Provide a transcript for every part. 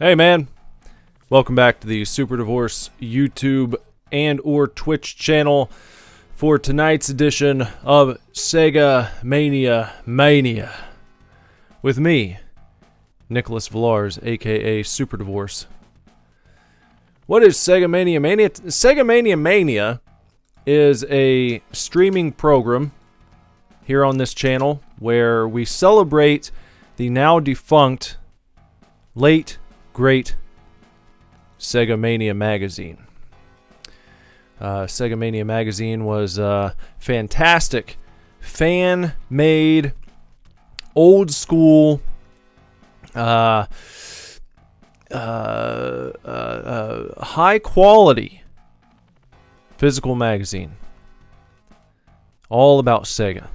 Hey man, welcome back to the Super Divorce YouTube and or Twitch channel for tonight's edition of Sega Mania with me, Nicholas Villars, aka Super Divorce. What is Sega Mania? Sega Mania is a streaming program here on this channel where we celebrate the now defunct late great Sega Mania magazine. Sega Mania magazine was a fantastic, fan-made, old-school, high-quality physical magazine. All about Sega.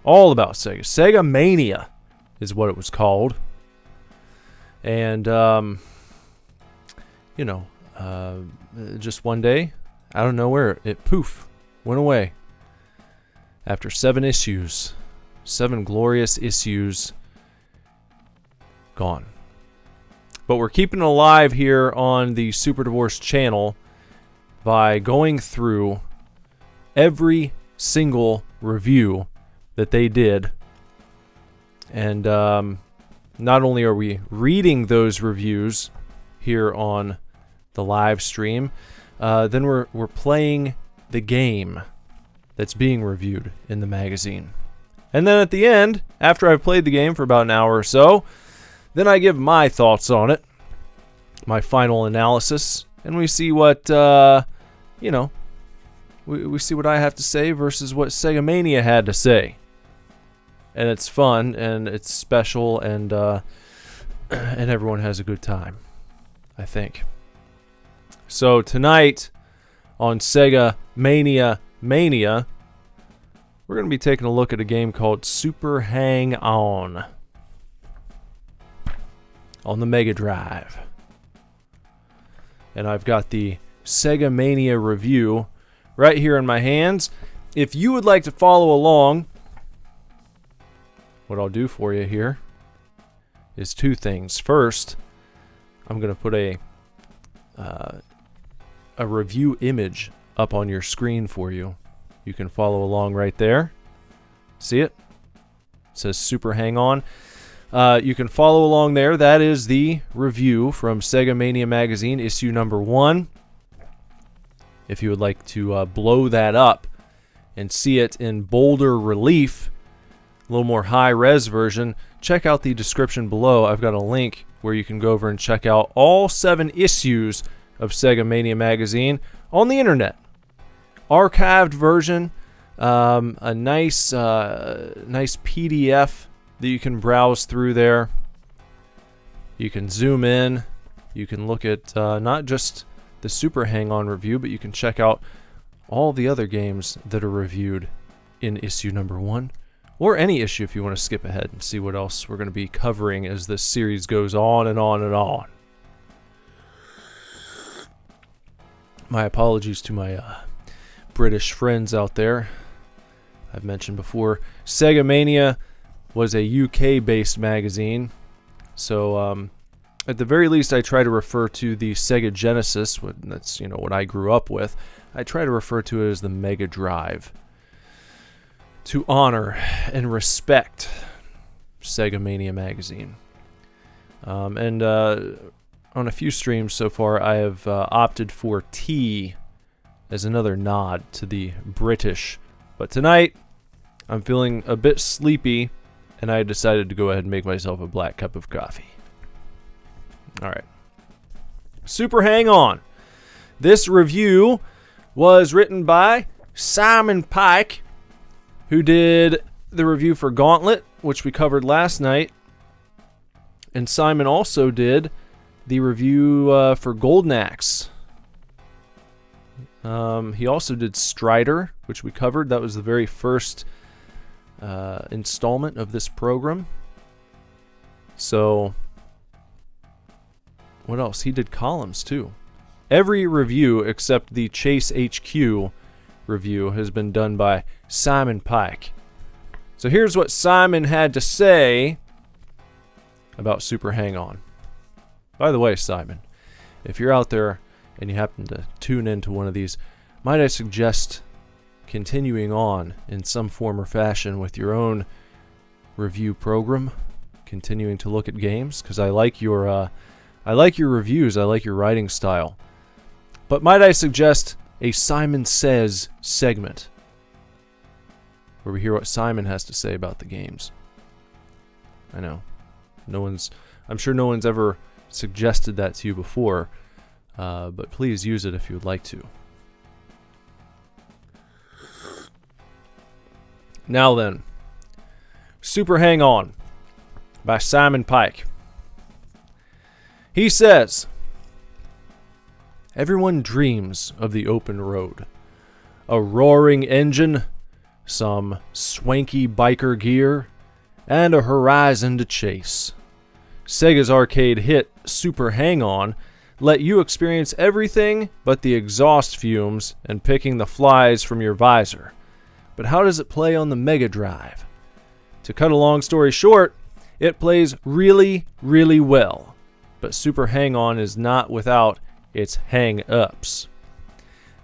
All about Sega. Sega Mania is what it was called. And, just one day, out of nowhere, it poof, went away. After 7 issues, 7 glorious issues, gone. But we're keeping it alive here on the Super Divorce channel by going through every single review that they did. And, not only are we reading those reviews here on the live stream, then we're playing the game that's being reviewed in the magazine. And then at the end, after I've played the game for about an hour or so, then I give my thoughts on it, my final analysis, and we see what, we see what I have to say versus what Sega Mania had to say. And it's fun, and it's special, and everyone has a good time, I think. So tonight, on Sega Mania, we're going to be taking a look at a game called Super Hang-On the Mega Drive. And I've got the Sega Mania review right here in my hands. If you would like to follow along, what I'll do for you here is 2 things. First, I'm going to put a review image up on your screen for you. You can follow along right there. See it? It says Super Hang-On. You can follow along there. That is the review from Sega Mania Magazine, issue number 1. If you would like to blow that up and see it in bolder relief, a little more high-res version, check out the description below. I've got a link where you can go over and check out all 7 issues of Sega Mania Magazine on the internet. Archived version, a nice PDF that you can browse through there. You can zoom in. You can look at not just the Super Hang-On review, but you can check out all the other games that are reviewed in issue number 1. Or any issue if you want to skip ahead and see what else we're going to be covering as this series goes on and on and on. My apologies to my British friends out there. I've mentioned before, Sega Mania was a UK-based magazine. So, at the very least, I try to refer to the Sega Genesis, that's what I grew up with. I try to refer to it as the Mega Drive, to honor and respect Sega Mania Magazine. And on a few streams so far, I have opted for tea as another nod to the British. But tonight, I'm feeling a bit sleepy, and I decided to go ahead and make myself a black cup of coffee. Alright. Super Hang-On. This review was written by Simon Pike, who did the review for Gauntlet, which we covered last night. And Simon also did the review for Golden Axe. He also did Strider, which we covered. That was the very first installment of this program. So, what else? He did Columns, too. Every review except the Chase HQ review has been done by Simon Pike. So here's what Simon had to say about Super Hang-On. By the way, Simon, if you're out there and you happen to tune into one of these, might I suggest continuing on in some form or fashion with your own review program, continuing to look at games, because I like your reviews, I like your writing style. But might I suggest a Simon Says segment, where we hear what Simon has to say about the games. I know, I'm sure no one's ever suggested that to you before, but please use it if you would like to. Now then, Super Hang On by Simon Pike. He says, everyone dreams of the open road. A roaring engine, some swanky biker gear, and a horizon to chase. Sega's arcade hit Super Hang On let you experience everything but the exhaust fumes and picking the flies from your visor. But how does it play on the Mega Drive? To cut a long story short, it plays really, really well. But Super Hang On is not without its hang-ups.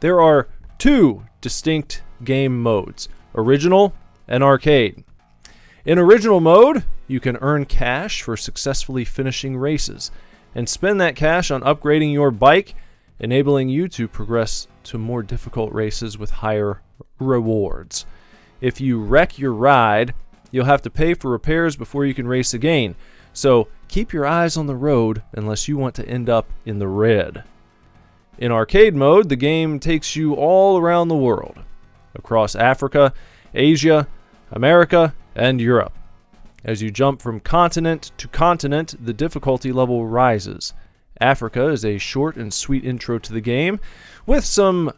There are two distinct game modes, original and arcade. In original mode, you can earn cash for successfully finishing races, and spend that cash on upgrading your bike, enabling you to progress to more difficult races with higher rewards. If you wreck your ride, you'll have to pay for repairs before you can race again, so keep your eyes on the road unless you want to end up in the red. In arcade mode, the game takes you all around the world, across Africa, Asia, America, and Europe. As you jump from continent to continent, the difficulty level rises. Africa is a short and sweet intro to the game, with some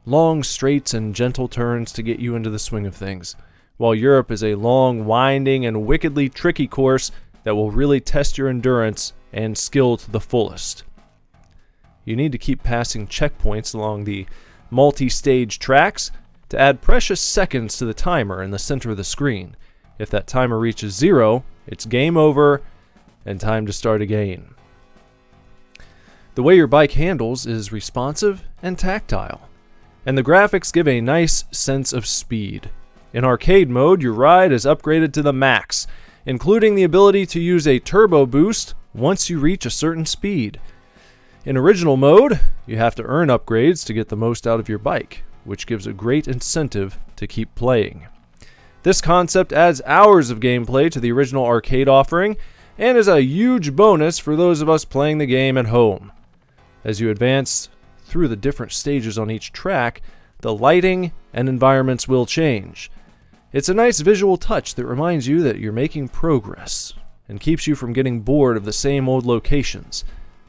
long straights and gentle turns to get you into the swing of things, while Europe is a long, winding, and wickedly tricky course that will really test your endurance and skill to the fullest. You need to keep passing checkpoints along the multi-stage tracks to add precious seconds to the timer in the center of the screen. If that timer reaches 0, it's game over and time to start again. The way your bike handles is responsive and tactile, and the graphics give a nice sense of speed. In arcade mode, your ride is upgraded to the max, including the ability to use a turbo boost once you reach a certain speed. In original mode, you have to earn upgrades to get the most out of your bike, which gives a great incentive to keep playing. This concept adds hours of gameplay to the original arcade offering, and is a huge bonus for those of us playing the game at home. As you advance through the different stages on each track, the lighting and environments will change. It's a nice visual touch that reminds you that you're making progress, and keeps you from getting bored of the same old locations.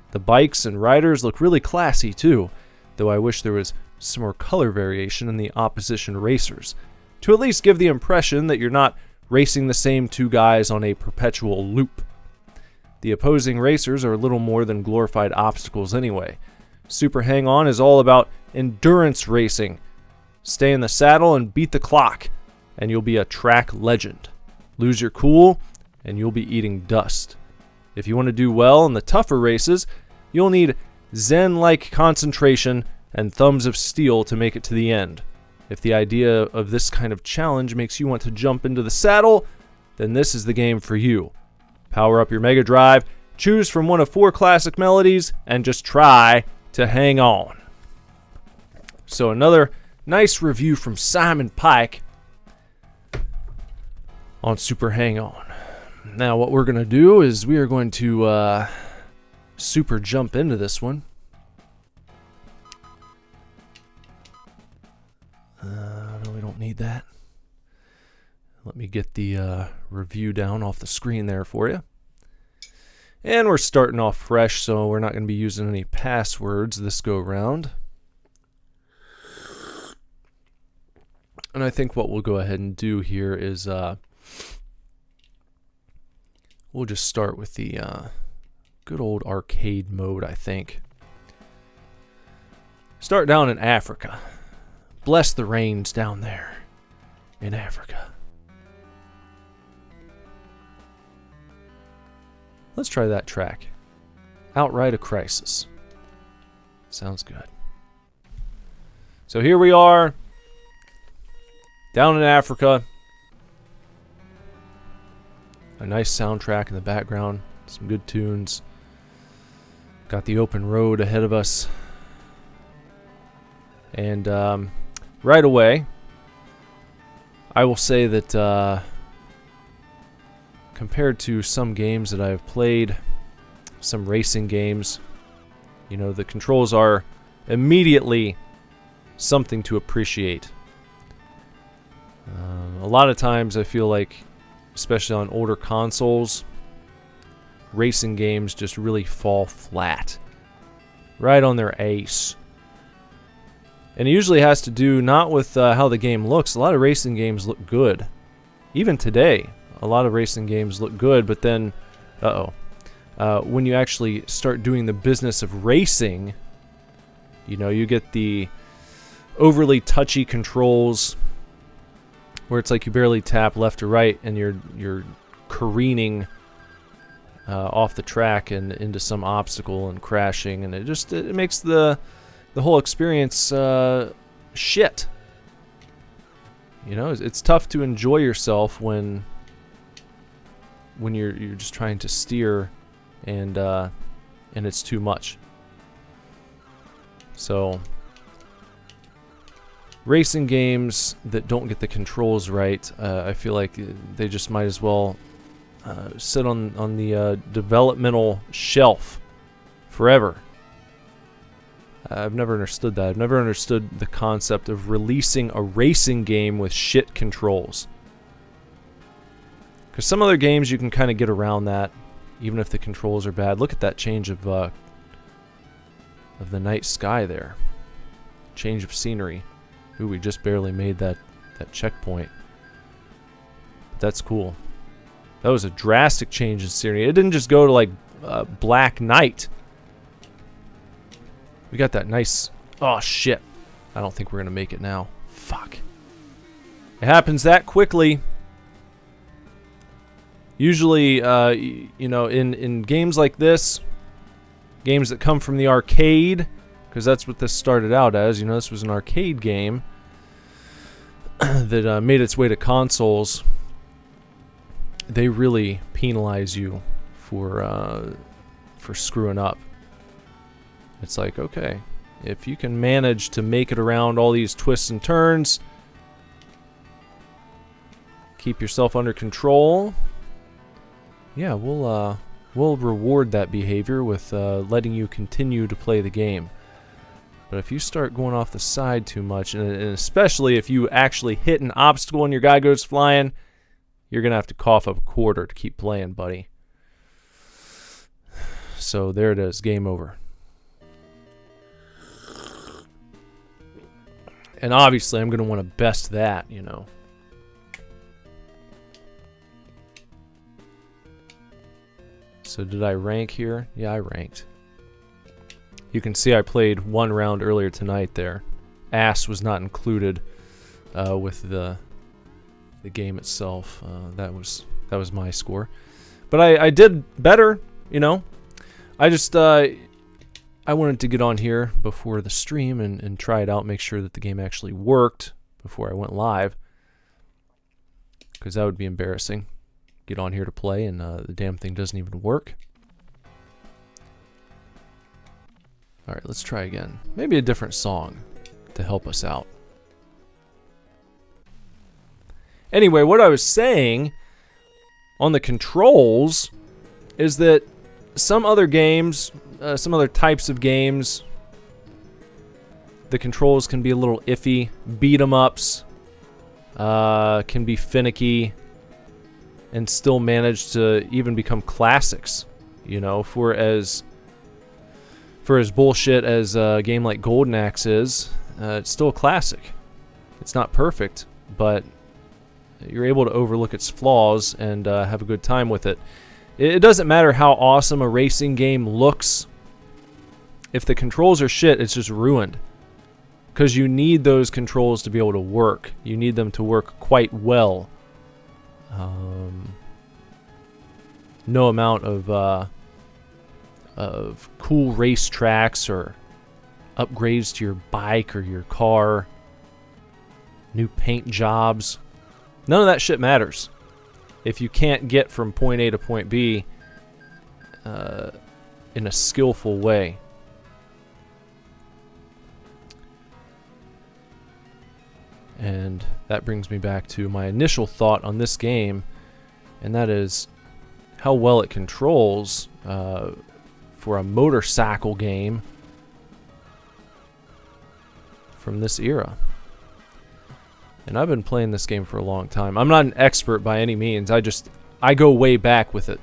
The bikes and riders look really classy too, though I wish there was some more color variation in the opposition racers, to at least give the impression that you're not racing the same two guys on a perpetual loop. The opposing racers are little more than glorified obstacles anyway. Super Hang On is all about endurance racing. Stay in the saddle and beat the clock, and you'll be a track legend. Lose your cool, and you'll be eating dust. If you want to do well in the tougher races, you'll need Zen-like concentration and thumbs of steel to make it to the end. If the idea of this kind of challenge makes you want to jump into the saddle, then this is the game for you. Power up your Mega Drive, choose from one of 4 classic melodies, and just try to hang on. So another nice review from Simon Pike on Super Hang On. Now what we're going to do is we are going to super jump into this one. No, we don't need that. Let me get the review down off the screen there for you. And we're starting off fresh, so we're not going to be using any passwords this go round. And I think what we'll go ahead and do here is we'll just start with the good old arcade mode, I think. Start down in Africa. Bless the rains down there in Africa. Let's try that track. outright a crisis. Sounds good. So here we are, down in Africa. A nice soundtrack in the background, some good tunes. Got the open road ahead of us. And right away, I will say that compared to some games that I have played, some racing games, you know, the controls are immediately something to appreciate. A lot of times I feel like, especially on older consoles, racing games just really fall flat. Right on their ace. And it usually has to do not with how the game looks. A lot of racing games look good. Even today, a lot of racing games look good, but then, when you actually start doing the business of racing, you know, you get the overly touchy controls where it's like you barely tap left or right and you're careening off the track and into some obstacle and crashing, and it makes the whole experience shit. You know, it's tough to enjoy yourself when you're just trying to steer and it's too much. So racing games that don't get the controls right, I feel like they just might as well sit on the developmental shelf forever. I've never understood that. I've never understood the concept of releasing a racing game with shit controls. Because some other games you can kind of get around that, even if the controls are bad. Look at that change of the night sky there. Change of scenery. Ooh, we just barely made that checkpoint. But that's cool. That was a drastic change in scenery. It didn't just go to like black night. We got that nice... Oh, shit. I don't think we're going to make it now. Fuck. It happens that quickly. Usually, you know, in games like this, games that come from the arcade, because that's what this started out as. You know, this was an arcade game that made its way to consoles. They really penalize you for screwing up. It's like, okay, if you can manage to make it around all these twists and turns, keep yourself under control, yeah, we'll reward that behavior with letting you continue to play the game. But if you start going off the side too much, and especially if you actually hit an obstacle and your guy goes flying, you're going to have to cough up a quarter to keep playing, buddy. So there it is, game over. And obviously I'm going to want to best that, you know. So did I rank here? Yeah, I ranked. You can see I played one round earlier tonight there. Ass was not included with the game itself. That was my score. But I did better, you know. I just I wanted to get on here before the stream and try it out, make sure that the game actually worked before I went live. Because that would be embarrassing. Get on here to play and the damn thing doesn't even work. Alright, let's try again. Maybe a different song to help us out. Anyway, what I was saying on the controls is that some other games, some other types of games, the controls can be a little iffy. Beat 'em ups can be finicky and still manage to even become classics. You know, for as bullshit as a game like Golden Axe is, it's still a classic. It's not perfect, but you're able to overlook its flaws and have a good time with it. It doesn't matter how awesome a racing game looks. If the controls are shit, it's just ruined. Because you need those controls to be able to work. You need them to work quite well. No amount of of cool race tracks or upgrades to your bike or your car, new paint jobs. None of that shit matters if you can't get from point A to point B in a skillful way. And that brings me back to my initial thought on this game, and that is how well it controls for a motorcycle game from this era. And I've been playing this game for a long time. I'm not an expert by any means. I go way back with it.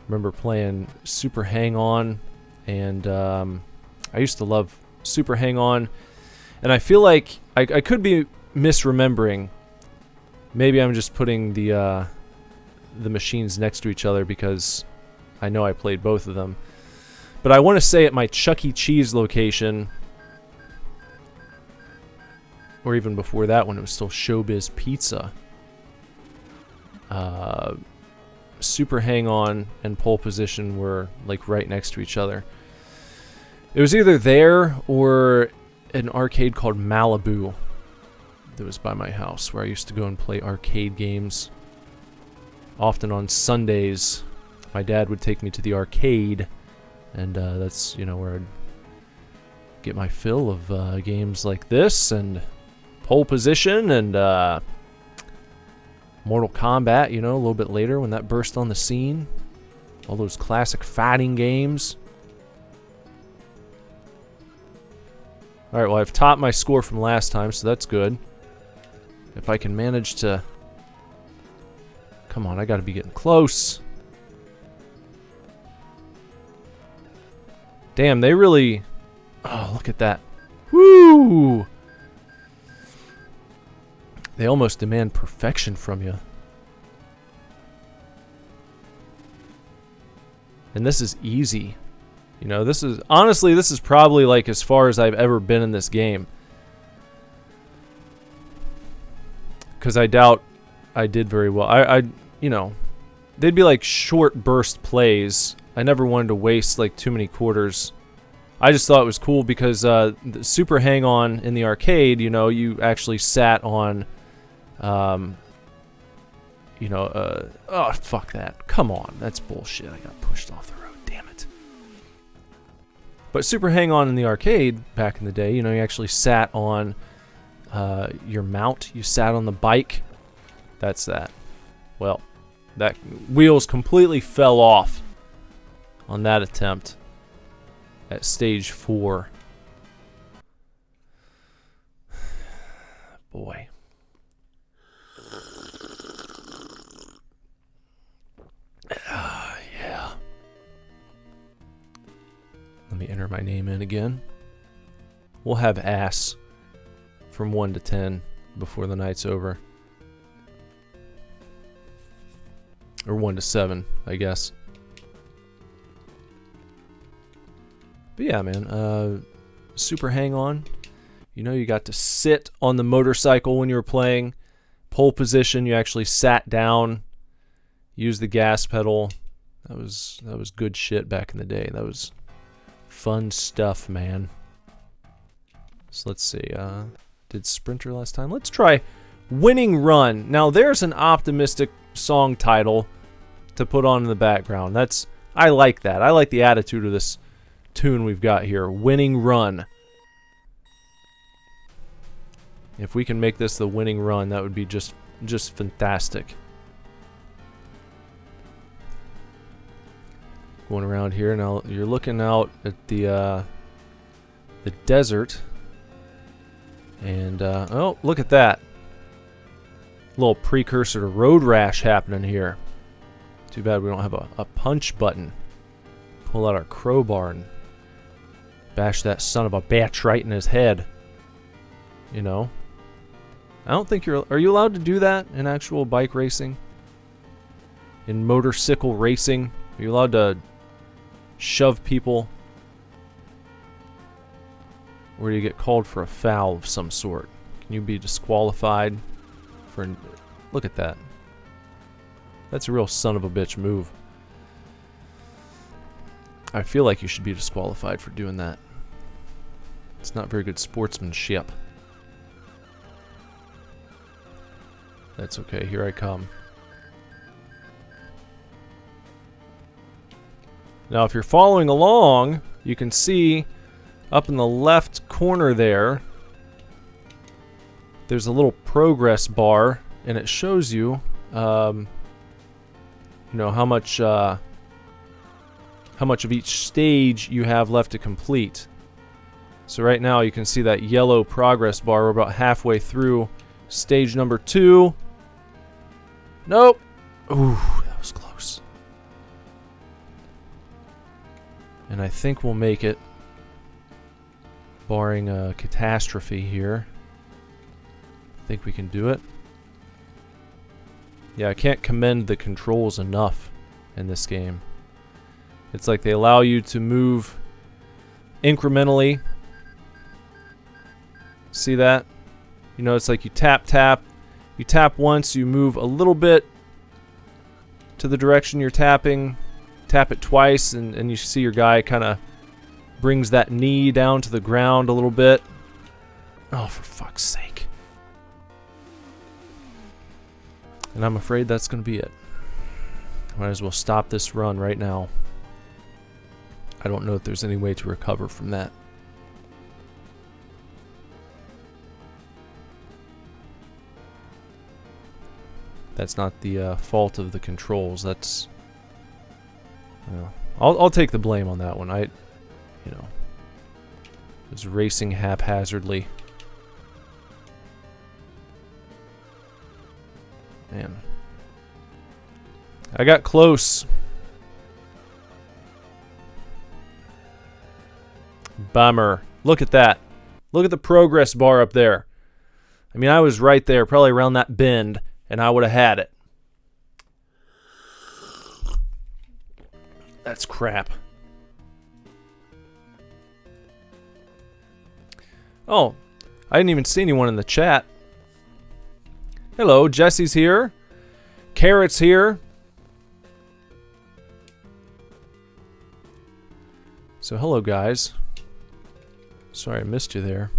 Remember playing Super Hang-On, and I used to love Super Hang-On, and I feel like I could be misremembering. Maybe I'm just putting the machines next to each other because I know I played both of them. But I want to say at my Chuck E. Cheese location, or even before that when it was still Showbiz Pizza, Super Hang-On and Pole Position were like right next to each other. It was either there or an arcade called Malibu that was by my house, where I used to go and play arcade games. Often on Sundays, my dad would take me to the arcade, and that's, you know, where I'd get my fill of games like this, and Pole Position, and Mortal Kombat, you know, a little bit later when that burst on the scene. All those classic fighting games. Alright, well, I've topped my score from last time, so that's good. If I can manage to... Come on, I gotta be getting close. Damn, they really... Oh, look at that. Woo! They almost demand perfection from you. And this is easy. You know, this is... Honestly, this is probably like as far as I've ever been in this game. Because I doubt I did very well. I you know, they'd be like short burst plays. I never wanted to waste like too many quarters. I just thought it was cool because the Super Hang-On in the arcade, you know, you actually sat on, you know, oh, fuck that. Come on, that's bullshit. I got pushed off the road, damn it. But Super Hang-On in the arcade, back in the day, you know, you actually sat on your mount. You sat on the bike. That's that. Well, that wheels completely fell off on that attempt at stage 4. Boy. Yeah. Let me enter my name in again. We'll have ass from 1 to 10 before the night's over. Or 1 to 7, I guess. But yeah, man. Super Hang-On. You know, you got to sit on the motorcycle when you were playing. Pole Position, you actually sat down. Used the gas pedal. That was good shit back in the day. That was fun stuff, man. So let's see. Did Sprinter last time? Let's try Winning Run. Now, there's an optimistic song title to put on in the background. I like that. I like the attitude of this tune we've got here. Winning Run. If we can make this the winning run, that would be just fantastic. Going around here now, you're looking out at the desert, and oh, look at that! Little precursor to Road Rash happening here. Too bad we don't have a punch button. Pull out our crowbar and bash that son of a bitch right in his head. You know. I don't think are you allowed to do that in actual bike racing? In motorcycle racing? Are you allowed to shove people? Or do you get called for a foul of some sort? Can you be disqualified for... Look at that. That's a real son of a bitch move. I feel like you should be disqualified for doing that. It's not very good sportsmanship. That's okay, here I come. Now if you're following along, you can see up in the left corner there, there's a little progress bar, and it shows you, you know, how much of each stage you have left to complete. So right now you can see that yellow progress bar. We're about halfway through stage number 2. Nope. Ooh, that was close. And I think we'll make it, barring a catastrophe here. I think we can do it. Yeah, I can't commend the controls enough in this game. It's like they allow you to move incrementally. See that? You know, it's like you tap. You tap once, you move a little bit to the direction you're tapping. Tap it twice, and you see your guy kind of brings that knee down to the ground a little bit. Oh, for fuck's sake. And I'm afraid that's going to be it. Might as well stop this run right now. I don't know if there's any way to recover from that. That's not the fault of the controls. That's... Well, I'll take the blame on that one. You know, was racing haphazardly. Man. I got close. Bummer. Look at that. Look at the progress bar up there. I mean, I was right there, probably around that bend, and I would have had it. That's crap. Oh, I didn't even see anyone in the chat. Hello, Jesse's here. Carrot's here. So hello, guys. Sorry I missed you there.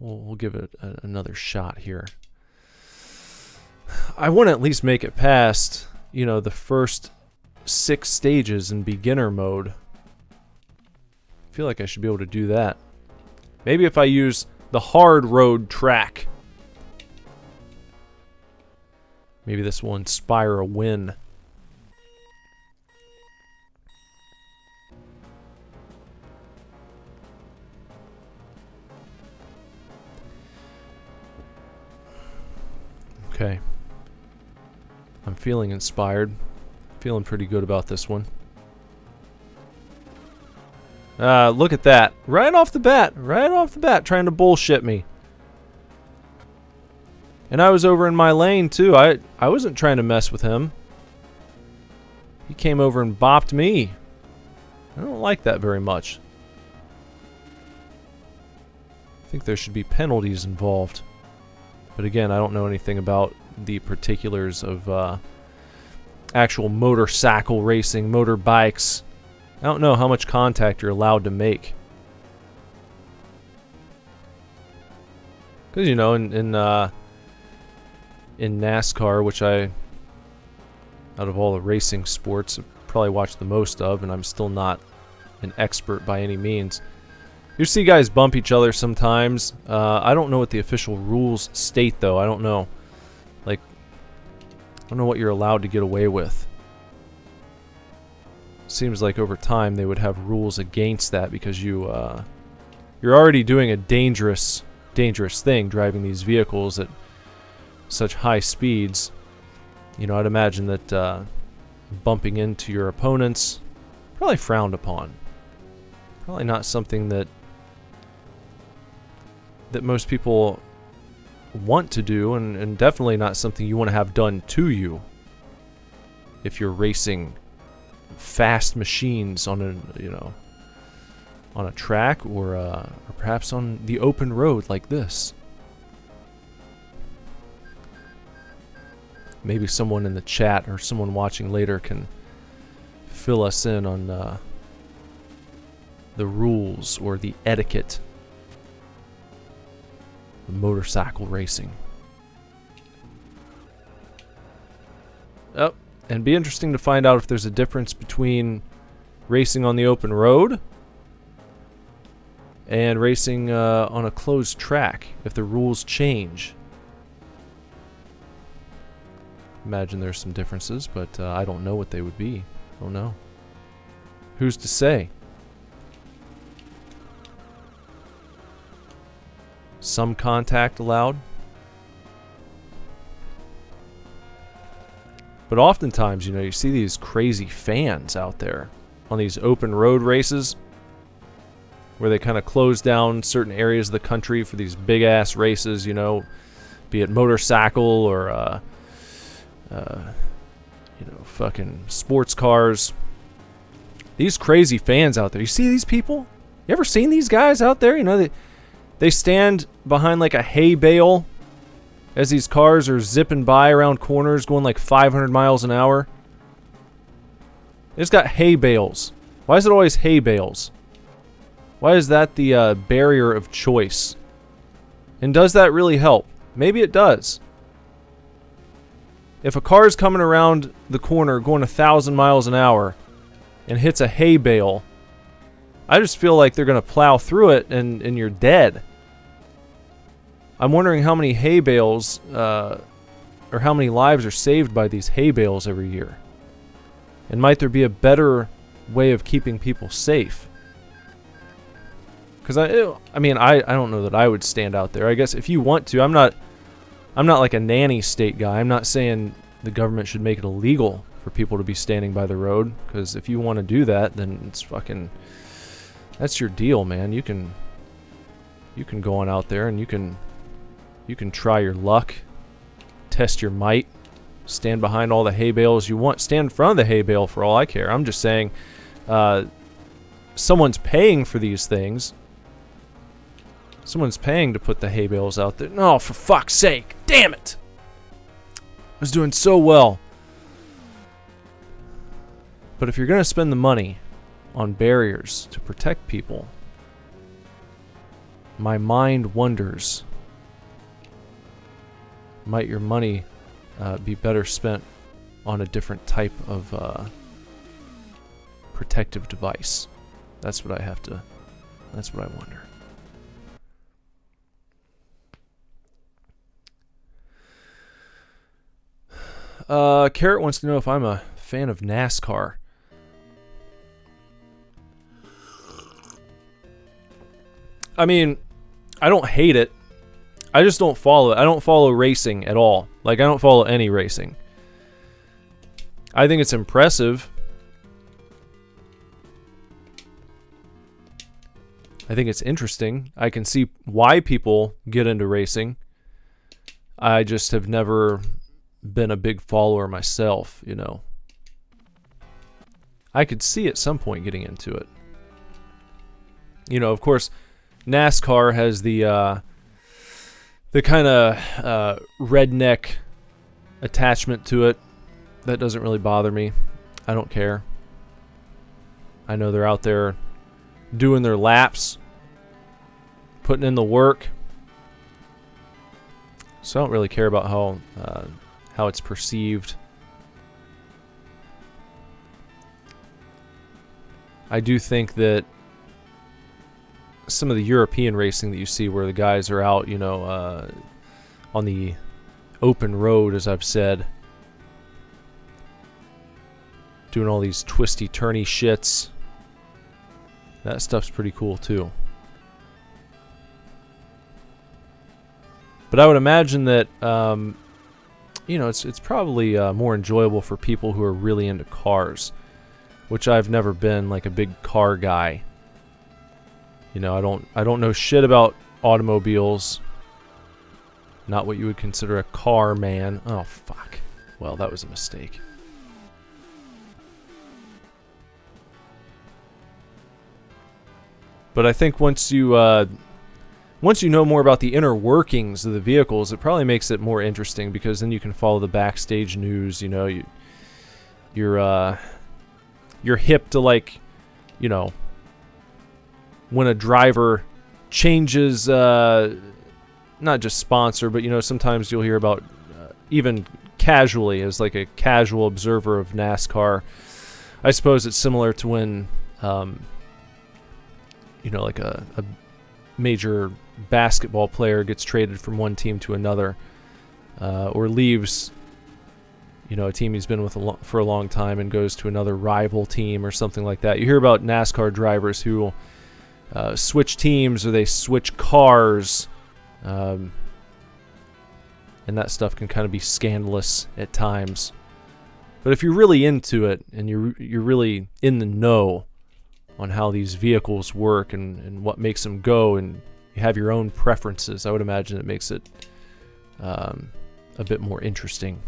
We'll give it another shot here. I want to at least make it past, you know, the first 6 stages in beginner mode. I feel like I should be able to do that. Maybe if I use the hard road track. Maybe this will inspire a win. Okay. I'm feeling inspired. Feeling pretty good about this one. Look at that. Right off the bat. Right off the bat. Trying to bullshit me. And I was over in my lane too. I wasn't trying to mess with him. He came over and bopped me. I don't like that very much. I think there should be penalties involved. But again, I don't know anything about the particulars of actual motorcycle racing, motorbikes. I don't know how much contact you're allowed to make. Because, you know, in NASCAR, which I, out of all the racing sports, probably watch the most of, and I'm still not an expert by any means. You see guys bump each other sometimes. I don't know what the official rules state, though. I don't know. Like, I don't know what you're allowed to get away with. Seems like over time they would have rules against that because you're already doing a dangerous thing, driving these vehicles at such high speeds. You know, I'd imagine that bumping into your opponents probably frowned upon. Probably not something that most people want to do, and definitely not something you want to have done to you if you're racing fast machines on a, you know, on a track or perhaps on the open road like this. Maybe someone in the chat or someone watching later can fill us in on the rules or the etiquette of motorcycle racing. Oh, and be interesting to find out if there's a difference between racing on the open road and racing on a closed track, if the rules change. Imagine there's some differences, but I don't know what they would be. I don't know. Who's to say? Some contact allowed. But oftentimes, you know, you see these crazy fans out there on these open road races where they kind of close down certain areas of the country for these big ass races, you know, be it motorcycle or you know, fucking sports cars. These crazy fans out there. You see these people? You ever seen these guys out there? You know, they stand behind like a hay bale as these cars are zipping by around corners going like 500 miles an hour. They just got hay bales. Why is it always hay bales? Why is that the barrier of choice? And does that really help? Maybe it does. If a car is coming around the corner going 1,000 miles an hour and hits a hay bale, I just feel like they're going to plow through it and you're dead. I'm wondering how many hay bales or how many lives are saved by these hay bales every year. And might there be a better way of keeping people safe? Because I mean, I don't know that I would stand out there. I guess if you want to, I'm not like a nanny state guy. I'm not saying the government should make it illegal for people to be standing by the road. Because if you want to do that, then it's fucking, that's your deal, man. You can go on out there and you can try your luck, test your might, stand behind all the hay bales you want, stand in front of the hay bale for all I care. I'm just saying, someone's paying for these things. Someone's paying to put the hay bales out there. No, for fuck's sake. Damn it. I was doing so well. But if you're going to spend the money on barriers to protect people, my mind wonders, might your money be better spent on a different type of protective device? That's what I wonder. Carrot wants to know if I'm a fan of NASCAR. I mean, I don't hate it. I just don't follow it. I don't follow racing at all. Like, I don't follow any racing. I think it's impressive. I think it's interesting. I can see why people get into racing. I just have never been a big follower myself, you know. I could see at some point getting into it. You know, of course, NASCAR has the kind of redneck attachment to it. That doesn't really bother me. I don't care. I know they're out there doing their laps, putting in the work. So I don't really care about how it's perceived. I do think that some of the European racing that you see where the guys are out, you know, on the open road, as I've said, doing all these twisty, turny shits, that stuff's pretty cool too. But I would imagine that, you know, it's probably more enjoyable for people who are really into cars, which I've never been like a big car guy. You know, I don't know shit about automobiles. Not what you would consider a car man. Oh fuck. Well, that was a mistake. But I think once you once you know more about the inner workings of the vehicles, it probably makes it more interesting, because then you can follow the backstage news. You know, you're hip to, like, you know, when a driver changes, not just sponsor, but, you know, sometimes you'll hear about, even casually, as like a casual observer of NASCAR, I suppose it's similar to when, you know, like a major basketball player gets traded from one team to another, or leaves, you know, a team he's been with for a long time and goes to another rival team or something like that. You hear about NASCAR drivers who switch teams, or they switch cars, and that stuff can kind of be scandalous at times. But if you're really into it, and you're really in the know on how these vehicles work and what makes them go, and you have your own preferences, I would imagine it makes it a bit more interesting.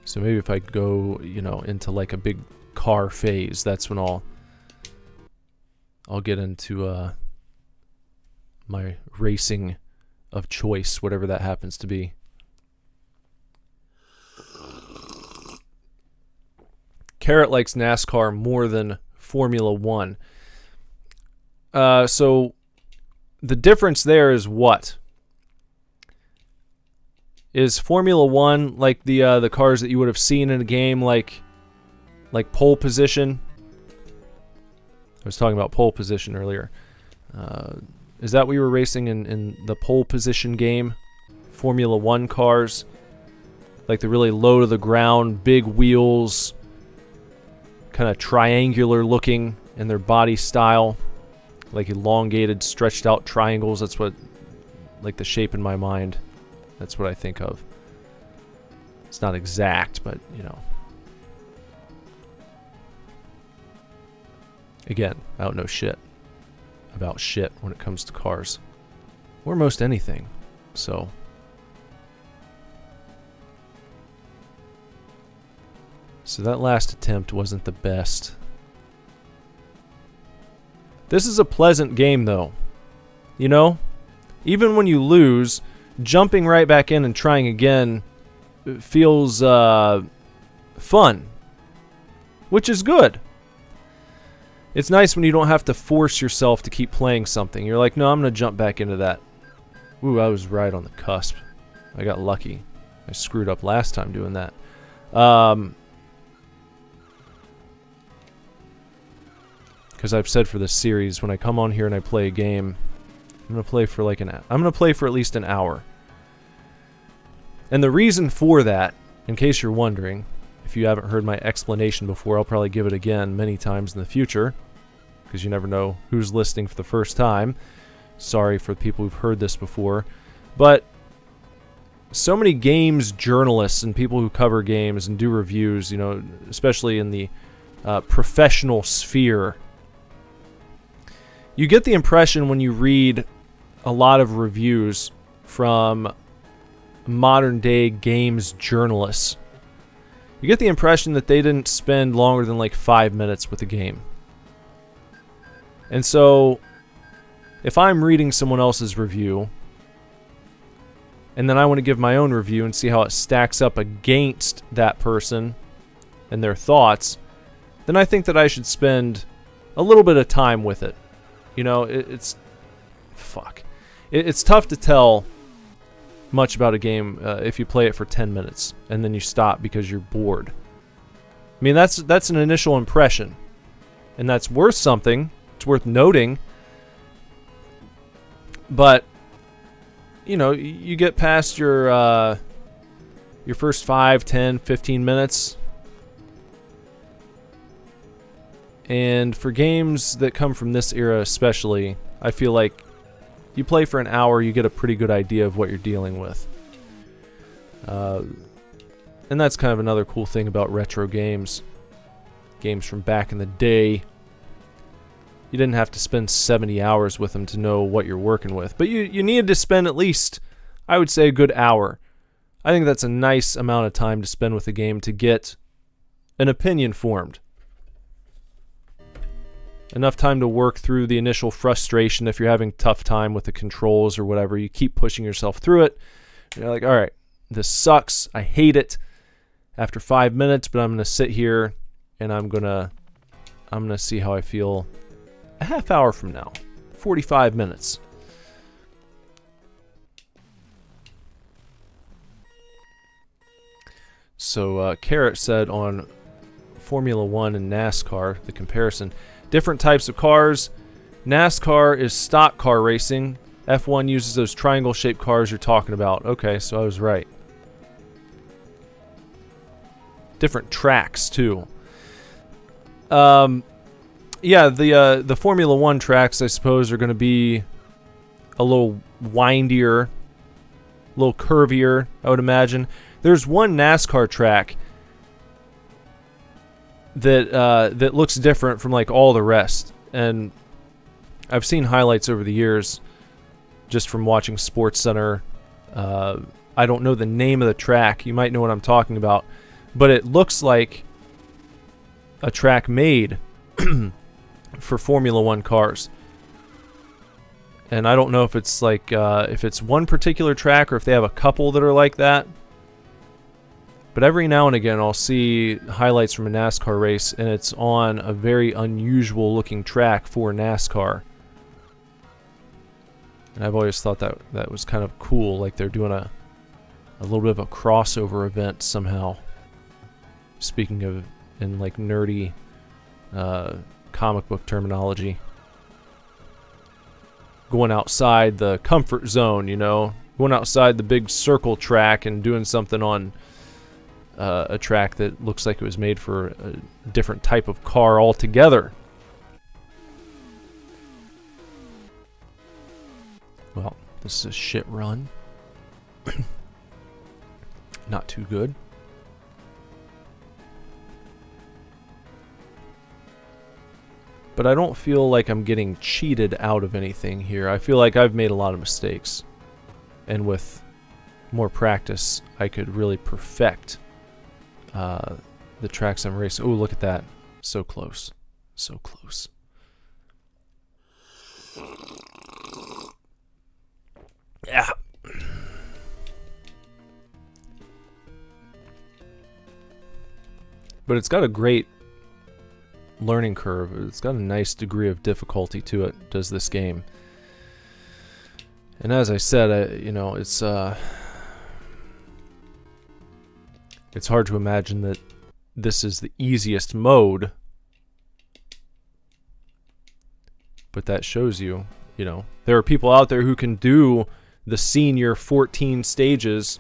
So maybe if I go, you know, into like a big car phase, that's when I'll get into my racing of choice, whatever that happens to be. Carrot likes NASCAR more than Formula One. So the difference there is what? Is Formula One like the cars that you would have seen in a game, like pole position? I was talking about pole position earlier. Is that what we were racing in the pole position game? Formula One cars? Like the really low to the ground, big wheels, kind of triangular looking in their body style, like elongated, stretched out triangles. That's what, like the shape in my mind, that's what I think of. It's not exact, but you know. Again, I don't know shit about shit when it comes to cars, or most anything, so. So that last attempt wasn't the best. This is a pleasant game, though. You know? Even when you lose, jumping right back in and trying again feels fun. Which is good. It's nice when you don't have to force yourself to keep playing something. You're like, no, I'm going to jump back into that. Ooh, I was right on the cusp. I got lucky. I screwed up last time doing that. Because I've said for this series, when I come on here and I play a game, I'm gonna play for at least an hour. And the reason for that, in case you're wondering, if you haven't heard my explanation before, I'll probably give it again many times in the future, because you never know who's listening for the first time. Sorry for the people who've heard this before, but so many games journalists and people who cover games and do reviews, you know, especially in the professional sphere, you get the impression when you read a lot of reviews from modern day games journalists, you get the impression that they didn't spend longer than like 5 minutes with the game. And so, if I'm reading someone else's review, and then I want to give my own review and see how it stacks up against that person and their thoughts, then I think that I should spend a little bit of time with it. You know, it's tough to tell much about a game if you play it for 10 minutes and then you stop because you're bored. I mean, that's an initial impression, and that's worth something. It's worth noting. But you know, you get past your first 5, 10, 15 minutes. And for games that come from this era especially, I feel like you play for an hour, you get a pretty good idea of what you're dealing with. And that's kind of another cool thing about retro games. Games from back in the day. You didn't have to spend 70 hours with them to know what you're working with. But you needed to spend at least, I would say, a good hour. I think that's a nice amount of time to spend with a game to get an opinion formed. enough time to work through the initial frustration. If you're having a tough time with the controls or whatever, you keep pushing yourself through it. You're like, all right, this sucks. I hate it after 5 minutes, but I'm going to sit here and I'm going to see how I feel a half hour from now. 45 minutes. So Carrot said on Formula 1 and NASCAR, the comparison, different types of cars. NASCAR is stock car racing. F1 uses those triangle-shaped cars you're talking about. Okay, so I was right. Different tracks, too. Yeah, the Formula 1 tracks, I suppose, are going to be a little windier, a little curvier, I would imagine. There's one NASCAR track that looks different from like all the rest, and I've seen highlights over the years just from watching SportsCenter. I don't know the name of the track. You might know what I'm talking about, but it looks like a track made for Formula 1 cars. And I don't know if it's like if it's one particular track or if they have a couple that are like that. But every now and again I'll see highlights from a NASCAR race and it's on a very unusual looking track for NASCAR. And I've always thought that was kind of cool, like they're doing a little bit of a crossover event somehow. Speaking of in like nerdy comic book terminology. Going outside the comfort zone, you know, going outside the big circle track and doing something on a track that looks like it was made for a different type of car altogether. Well, this is a shit run. Not too good. But I don't feel like I'm getting cheated out of anything here. I feel like I've made a lot of mistakes. And with more practice, I could really perfect the tracks I'm racing. Oh, look at that. So close. So close. Yeah. But it's got a great learning curve. It's got a nice degree of difficulty to it, does this game. And as I said, you know, it's hard to imagine that this is the easiest mode. But that shows you, you know, there are people out there who can do the senior 14 stages,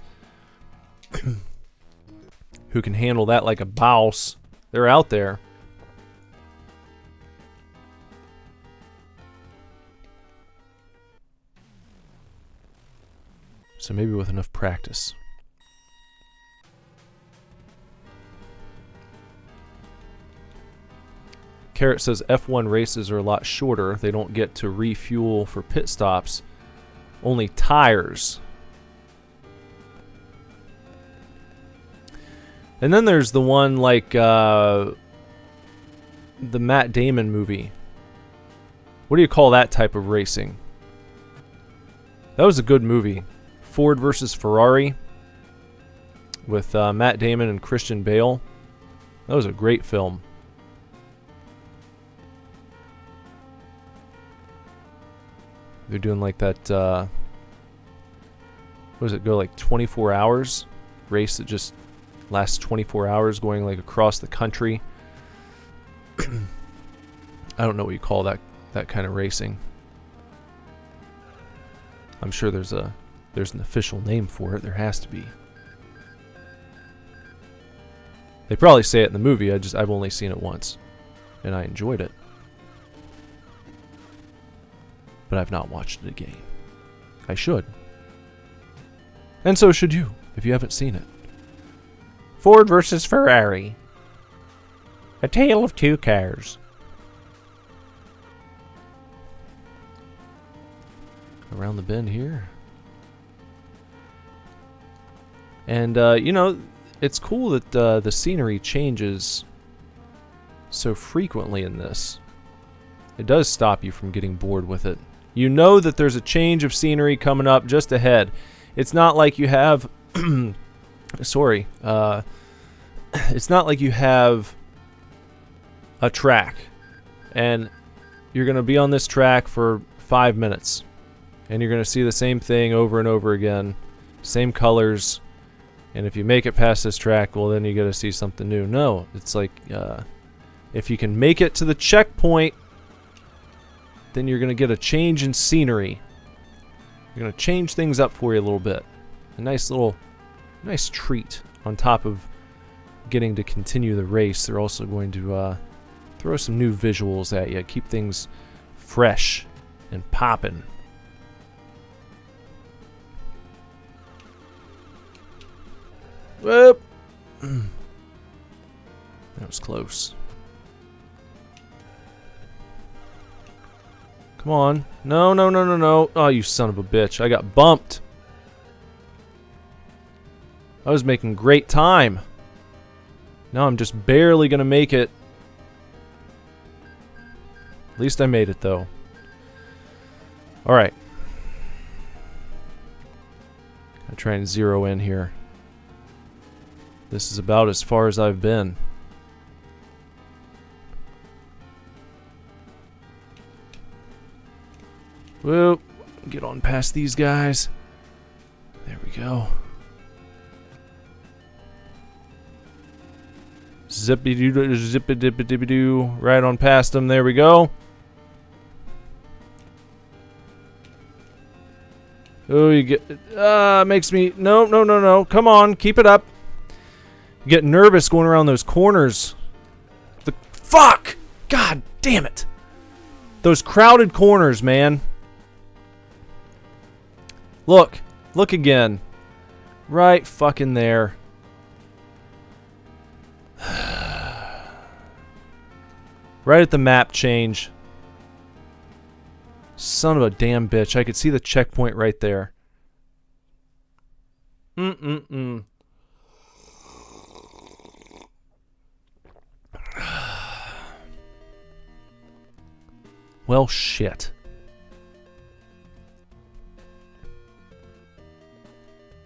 who can handle that like a boss. They're out there. So maybe with enough practice. Carrot says F1 races are a lot shorter. They don't get to refuel for pit stops. Only tires. And then there's the one like the Matt Damon movie. What do you call that type of racing? That was a good movie. Ford versus Ferrari with Matt Damon and Christian Bale. That was a great film. They're doing like that, what does it go, like 24 hours? Race that just lasts 24 hours going like across the country. I don't know what you call that kind of racing. I'm sure there's an official name for it. There has to be. They probably say it in the movie. I've only seen it once, and I enjoyed it. But I've not watched it again. I should. And so should you, if you haven't seen it. Ford versus Ferrari. A tale of two cars. Around the bend here. And, you know, it's cool that the scenery changes so frequently in this. It does stop you from getting bored with it. You know that there's a change of scenery coming up just ahead. It's not like you have... sorry. It's not like you have a track. And you're going to be on this track for 5 minutes. And you're going to see the same thing over and over again. Same colors. And if you make it past this track, well, then you got to see something new. No, it's like... if you can make it to the checkpoint, then you're going to get a change in scenery. You're going to change things up for you a little bit. A nice treat on top of getting to continue the race. They're also going to throw some new visuals at you. Keep things fresh and popping. Whoop! That was close. Come on. No, no, no, no, no. Oh, you son of a bitch. I got bumped. I was making great time. Now I'm just barely going to make it. At least I made it, though. Alright. Gotta try and zero in here. This is about as far as I've been. Whoop. Get on past these guys. There we go. Zippy-doo, zippy-dippy-dippy-doo. Right on past them. There we go. Oh, you get... makes me... No, no, no, no. Come on. Keep it up. You get nervous going around those corners. The... Fuck! God damn it. Those crowded corners, man. Look. Look again. Right fucking there. Right at the map change. Son of a damn bitch. I could see the checkpoint right there. Well, shit.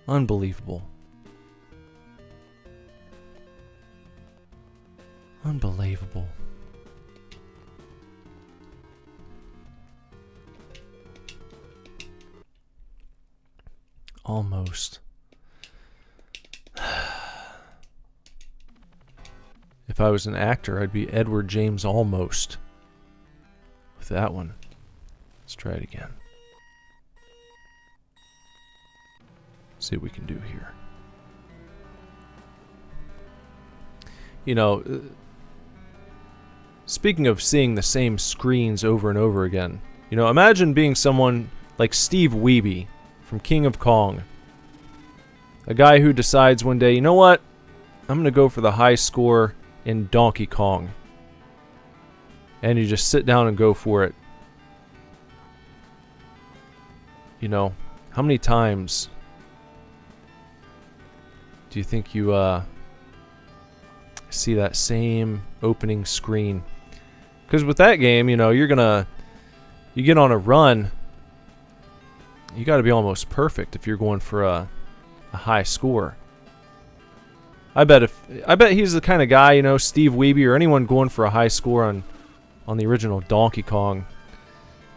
Unbelievable. Unbelievable. Almost. If I was an actor, I'd be Edward James Almost. With that one. Let's try it again. See what we can do here. You know, speaking of seeing the same screens over and over again, you know, imagine being someone like Steve Wiebe from King of Kong. A guy who decides one day, you know what? I'm going to go for the high score in Donkey Kong. And you just sit down and go for it. You know, how many times do you think you see that same opening screen? Because with that game, you know, you get on a run, you got to be almost perfect if you're going for a high score. I bet he's the kind of guy, you know, Steve Wiebe or anyone going for a high score on the original Donkey Kong.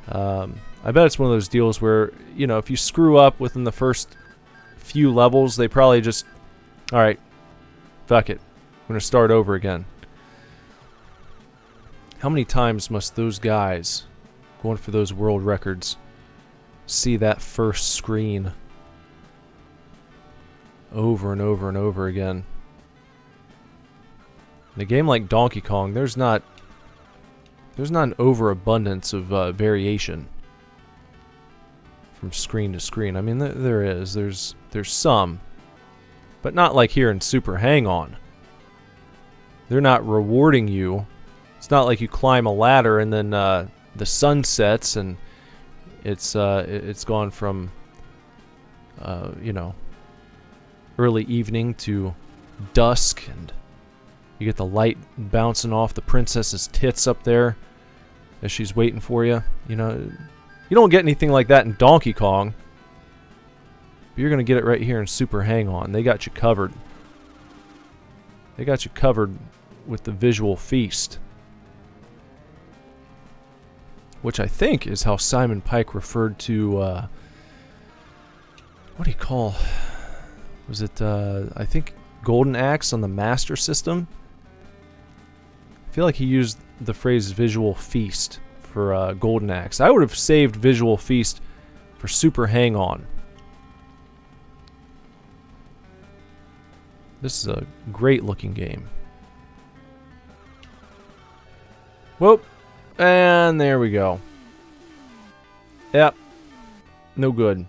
I bet it's one of those deals where, you know, if you screw up within the first few levels, they probably just, all right, fuck it, I'm going to start over again. How many times must those guys going for those world records see that first screen over and over and over again? In a game like Donkey Kong, there's not an overabundance of variation from screen to screen. I mean, there is. There's some, but not like here in Super Hang-On. They're not rewarding you. It's not like you climb a ladder and then the sun sets and it's gone from you know, early evening to dusk, and you get the light bouncing off the princess's tits up there. as she's waiting for you. You know, you don't get anything like that in Donkey Kong. But you're going to get it right here in Super Hang-On. They got you covered. They got you covered with the visual feast. Which I think is how Simon Pike referred to, what do you call, was it, I think Golden Axe on the Master System? I feel like he used the phrase visual feast for Golden Axe. I would have saved visual feast for Super Hang-On. This is a great looking game. Whoop. And there we go. Yep. No good.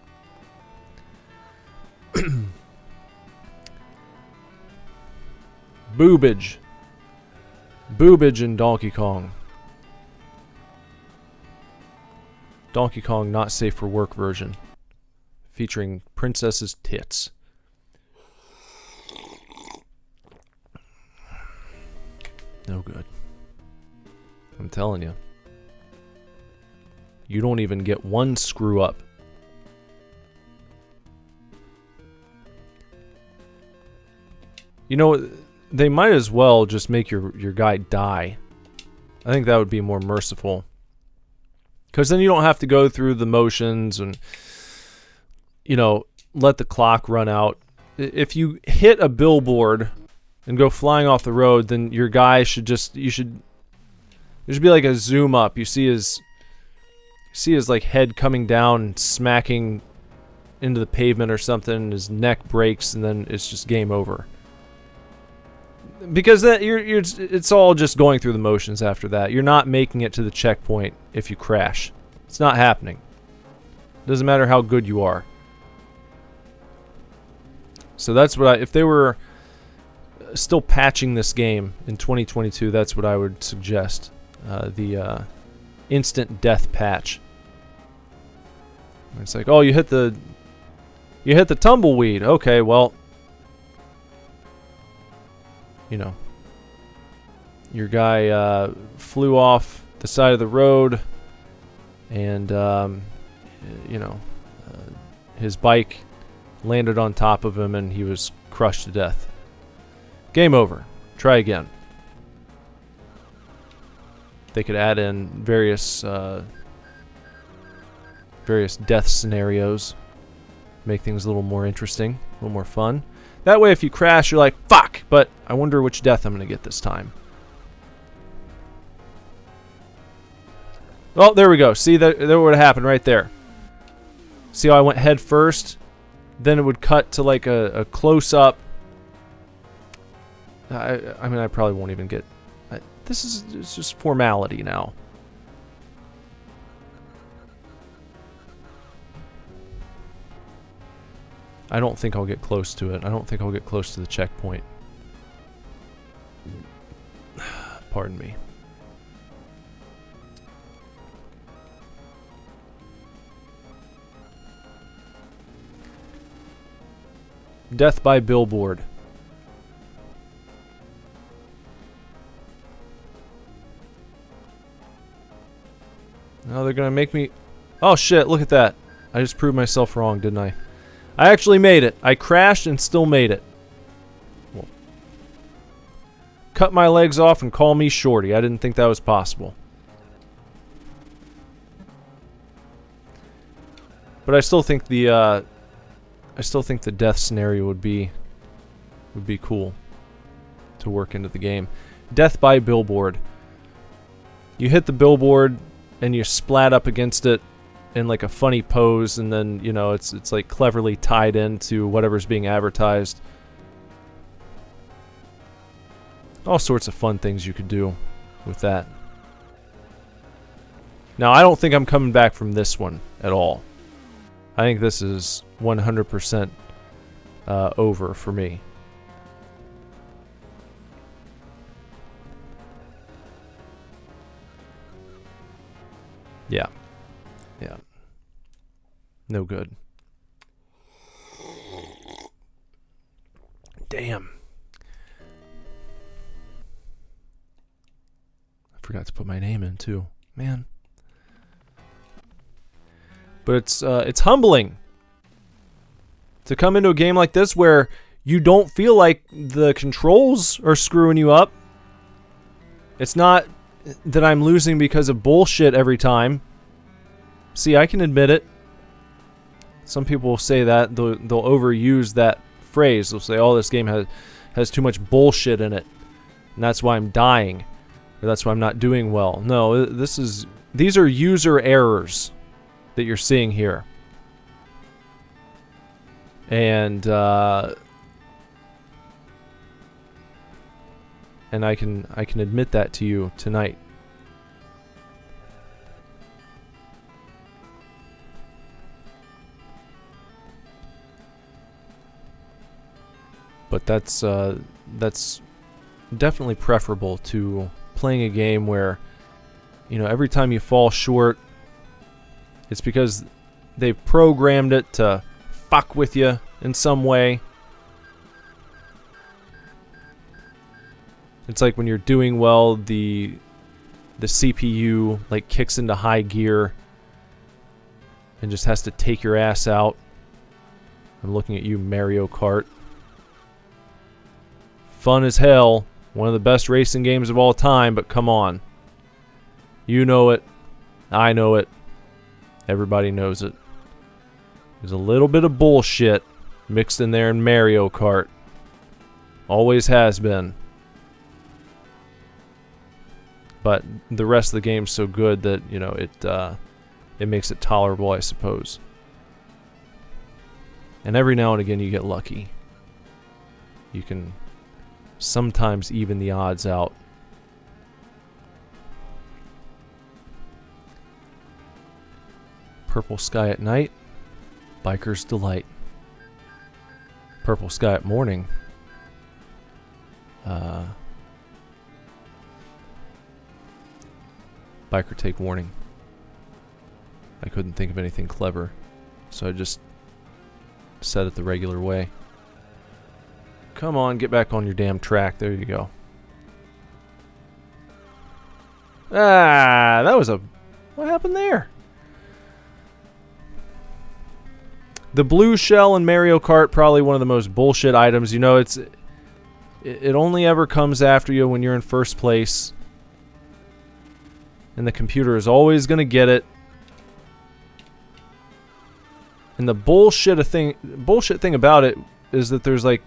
Boobage. Boobage in Donkey Kong. Donkey Kong Not Safe for Work version. Featuring Princess's tits. No good. I'm telling you. You don't even get one screw up. You know, they might as well just make your guy die. I think that would be more merciful. Because then you don't have to go through the motions and, you know, let the clock run out. If you hit a billboard and go flying off the road, then your guy should just, there should be like a zoom up. You see his like head coming down and smacking into the pavement or something, and his neck breaks, and then it's just game over. Because that it's all just going through the motions after that. You're not making it to the checkpoint if you crash. It's not happening. Doesn't matter how good you are. So that's what if they were still patching this game in 2022, that's what I would suggest. The instant death patch. It's like, oh, you hit the tumbleweed. Okay, well, you know, your guy flew off the side of the road, and you know, his bike landed on top of him, and he was crushed to death. Game over. Try again. They could add in various death scenarios, make things a little more interesting, a little more fun. That way, if you crash, you're like, fuck, but I wonder which death I'm going to get this time. Well, there we go. See, that would have happened right there. See how I went head first? Then it would cut to like a close-up. I mean, I probably won't even get... it's just formality now. I don't think I'll get close to it. I don't think I'll get close to the checkpoint. Pardon me. Death by billboard. Now they're gonna make me... Oh shit, look at that. I just proved myself wrong, didn't I? I actually made it. I crashed and still made it. Well, cut my legs off and call me Shorty. I didn't think that was possible. But I still think the death scenario would be cool to work into the game. Death by billboard. You hit the billboard and you splat up against it in like a funny pose, and then, you know, it's like cleverly tied into whatever's being advertised. All sorts of fun things you could do with that. Now, I don't think I'm coming back from this one at all. I think this is 100% over for me. Yeah. Yeah. No good. Damn. I forgot to put my name in, too. Man. But it's humbling to come into a game like this where you don't feel like the controls are screwing you up. It's not that I'm losing because of bullshit every time. See, I can admit it. Some people will say that. They'll overuse that phrase. They'll say, oh, this game has too much bullshit in it, and that's why I'm dying, or that's why I'm not doing well. No, these are user errors that you're seeing here. And I can admit that to you tonight. But that's definitely preferable to playing a game where, you know, every time you fall short, it's because they've programmed it to fuck with you in some way. It's like when you're doing well, the CPU like kicks into high gear and just has to take your ass out. I'm looking at you, Mario Kart. Fun as hell. One of the best racing games of all time, but come on. You know it. I know it. Everybody knows it. There's a little bit of bullshit mixed in there in Mario Kart. Always has been. But the rest of the game's so good that, you know, it makes it tolerable, I suppose. And every now and again you get lucky. You can sometimes even the odds out. Purple sky at night, biker's delight. Purple sky at morning. Biker take warning. I couldn't think of anything clever, so I just said it the regular way. Come on, get back on your damn track. There you go. Ah, that was a... What happened there? The blue shell in Mario Kart, probably one of the most bullshit items. You know, it only ever comes after you when you're in first place. And the computer is always going to get it. And the bullshit thing about it is that there's like,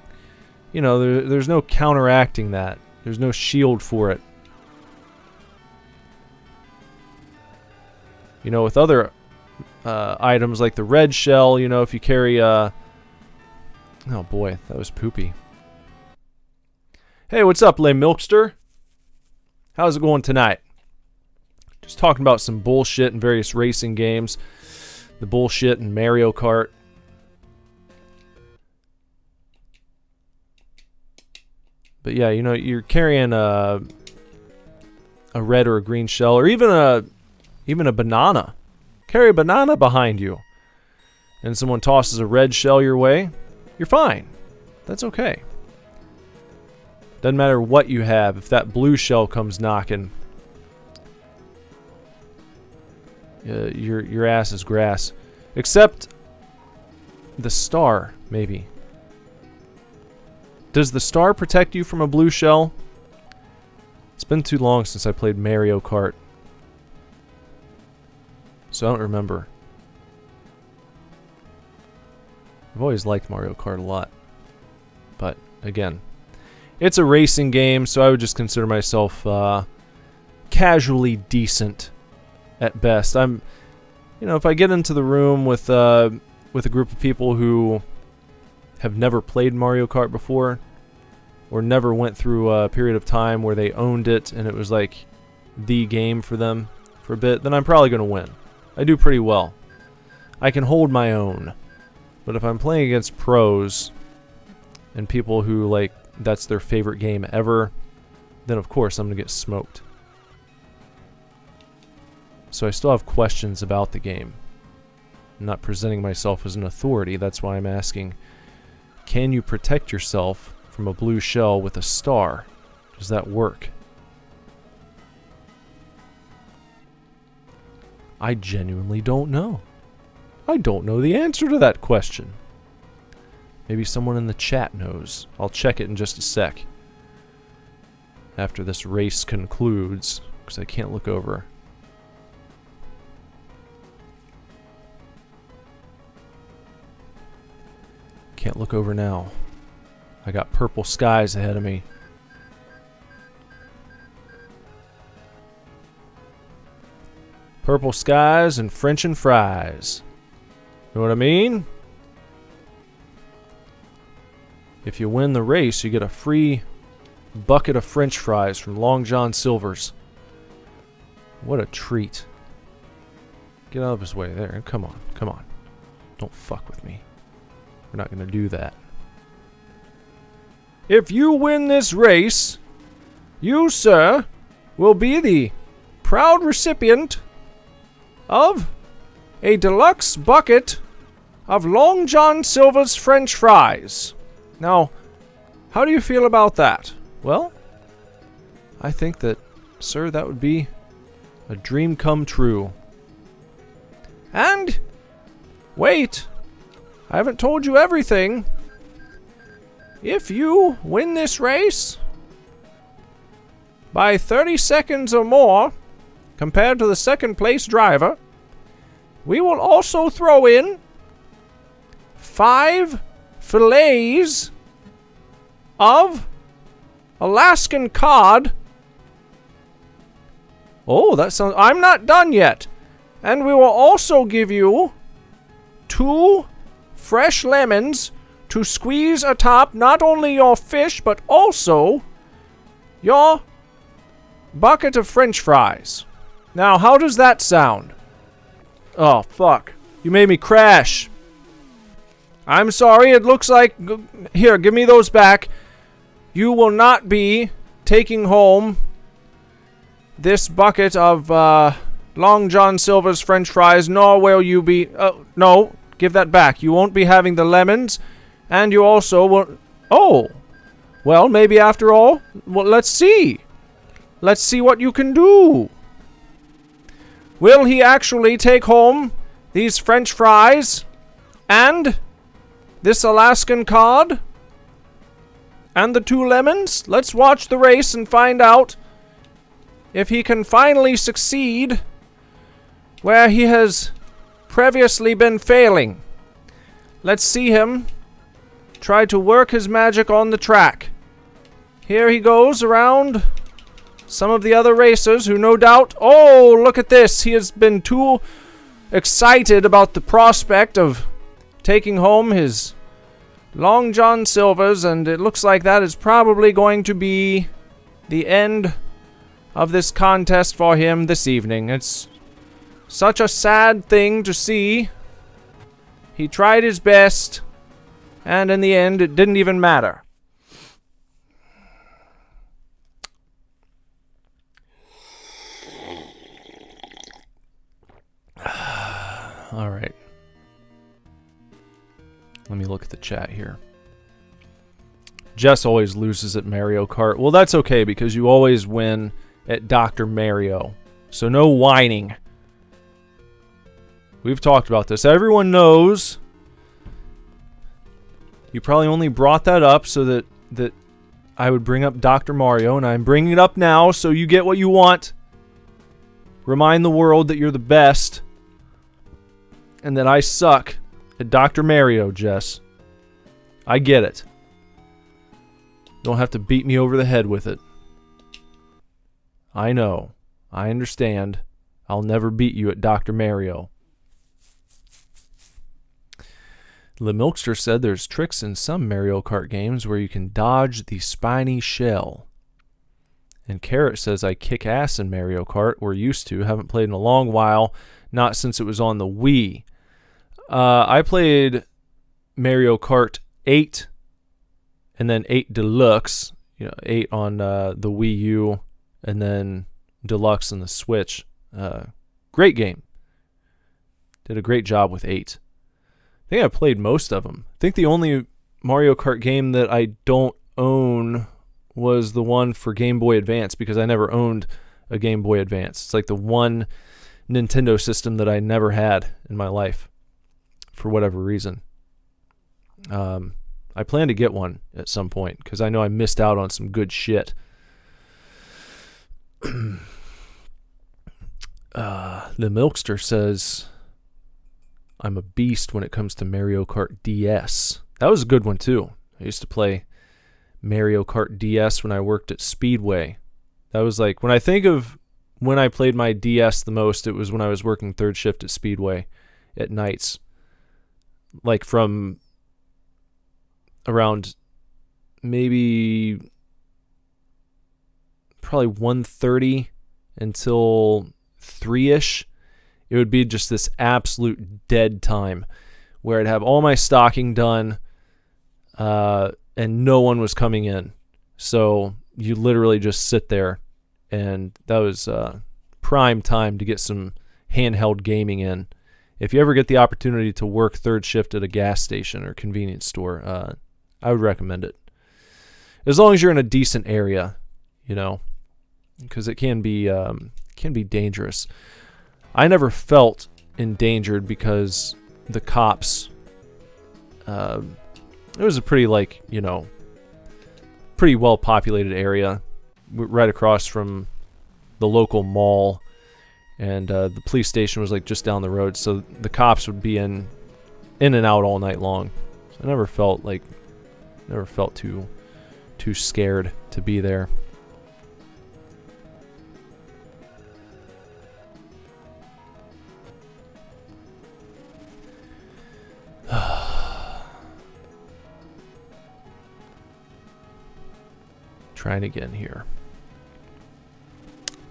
you know, there's no counteracting that. There's no shield for it. You know, with other items like the red shell, you know, if you carry oh boy, that was poopy. Hey, what's up, Les Milkster? How's it going tonight? Just talking about some bullshit in various racing games. The bullshit in Mario Kart. But yeah, you know, you're carrying a red or a green shell, or even a banana. Carry a banana behind you, and someone tosses a red shell your way, you're fine. That's okay. Doesn't matter what you have. If that blue shell comes knocking, your ass is grass. Except the star, maybe. Does the star protect you from a blue shell? It's been too long since I played Mario Kart, so I don't remember. I've always liked Mario Kart a lot. But, again, it's a racing game, so I would just consider myself casually decent at best. You know, if I get into the room with a group of people who have never played Mario Kart before, or never went through a period of time where they owned it and it was like the game for them for a bit, then I'm probably going to win. I do pretty well. I can hold my own. But if I'm playing against pros and people who, like, that's their favorite game ever, then of course I'm going to get smoked. So I still have questions about the game. I'm not presenting myself as an authority. That's why I'm asking, can you protect yourself from a blue shell with a star? Does that work? I genuinely don't know. I don't know the answer to that question. Maybe someone in the chat knows. I'll check it in just a sec. After this race concludes, because I can't look over. Can't look over now. I got purple skies ahead of me. Purple skies and French and fries. Know what I mean? If you win the race, you get a free bucket of French fries from Long John Silver's. What a treat. Get out of his way there. Come on, come on. Don't fuck with me. We're not going to do that. If you win this race, you, sir, will be the proud recipient of a deluxe bucket of Long John Silver's French fries. Now, how do you feel about that? Well, I think that, sir, that would be a dream come true. And, wait, I haven't told you everything. If you win this race by 30 seconds or more, compared to the second place driver, we will also throw in 5 fillets of Alaskan cod. Oh, that sounds... I'm not done yet. And we will also give you 2 fresh lemons to squeeze atop not only your fish, but also your bucket of French fries. Now, how does that sound? Oh, fuck. You made me crash. I'm sorry, it looks like... Here, give me those back. You will not be taking home this bucket of Long John Silver's French fries, nor will you be... no, give that back. You won't be having the lemons, and you also will... Oh! Well, maybe after all... Well, let's see. Let's see what you can do. Will he actually take home these French fries and this Alaskan cod and the 2 lemons? Let's watch the race and find out if he can finally succeed where he has previously been failing. Let's see him try to work his magic on the track. Here he goes around some of the other racers who no doubt... Oh, look at this. He has been too excited about the prospect of taking home his Long John Silver's, and it looks like that is probably going to be the end of this contest for him this evening. It's such a sad thing to see. He tried his best, and in the end, it didn't even matter. All right. Let me look at the chat here. Jess always loses at Mario Kart. Well, that's okay because you always win at Dr. Mario. So no whining. We've talked about this. Everyone knows. You probably only brought that up so that I would bring up Dr. Mario, and I'm bringing it up now so you get what you want. Remind the world that you're the best. And that I suck at Dr. Mario, Jess. I get it. Don't have to beat me over the head with it. I know. I understand. I'll never beat you at Dr. Mario. Le Milkster said there's tricks in some Mario Kart games where you can dodge the spiny shell. And Carrot says I kick ass in Mario Kart. We're used to. Haven't played in a long while. Not since it was on the Wii. I played Mario Kart 8 and then 8 Deluxe, 8 on the Wii U and then Deluxe on the Switch. Great game. Did a great job with 8. I think I played most of them. I think the only Mario Kart game that I don't own was the one for Game Boy Advance because I never owned a Game Boy Advance. It's like the one Nintendo system that I never had in my life for whatever reason. I plan to get one at some point because I know I missed out on some good shit. The Milkster says, I'm a beast when it comes to Mario Kart DS. That was a good one too. I used to play Mario Kart DS when I worked at Speedway. That was like, when I think of when I played my DS the most, it was when I was working third shift at Speedway at nights. Like from around maybe probably 1:30 until 3-ish. It would be just this absolute dead time where I'd have all my stocking done and no one was coming in. So you literally just sit there, and that was prime time to get some handheld gaming in. If you ever get the opportunity to work third shift at a gas station or convenience store, I would recommend it. As long as you're in a decent area, because it can be dangerous. I never felt endangered because the cops. It was a pretty pretty well populated area, right across from the local mall, and the police station was like just down the road. So the cops would be in and out all night long. So I never felt too scared to be there. Trying again here.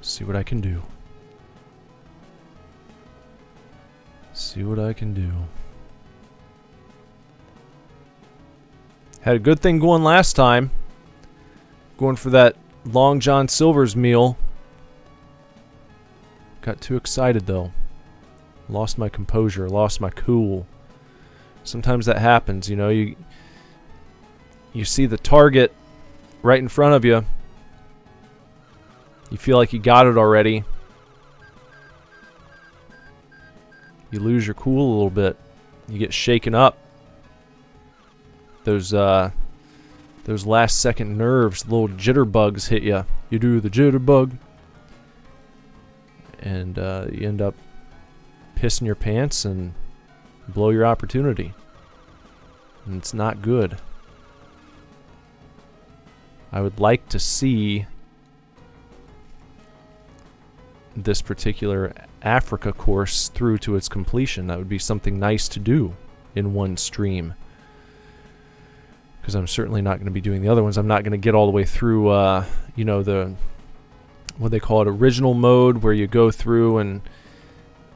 See what I can do. Had a good thing going last time. Going for that Long John Silver's meal. Got too excited though. Lost my composure, lost my cool. Sometimes that happens, you see the target right in front of you. You feel like you got it already. You lose your cool a little bit. You get shaken up. Those last second nerves, little jitterbugs hit you. You do the jitterbug. And you end up pissing your pants and blow your opportunity. And it's not good. I would like to see this particular Africa course through to its completion. That would be something nice to do in one stream. Because I'm certainly not going to be doing the other ones. I'm not going to get all the way through, the what they call it, original mode, where you go through and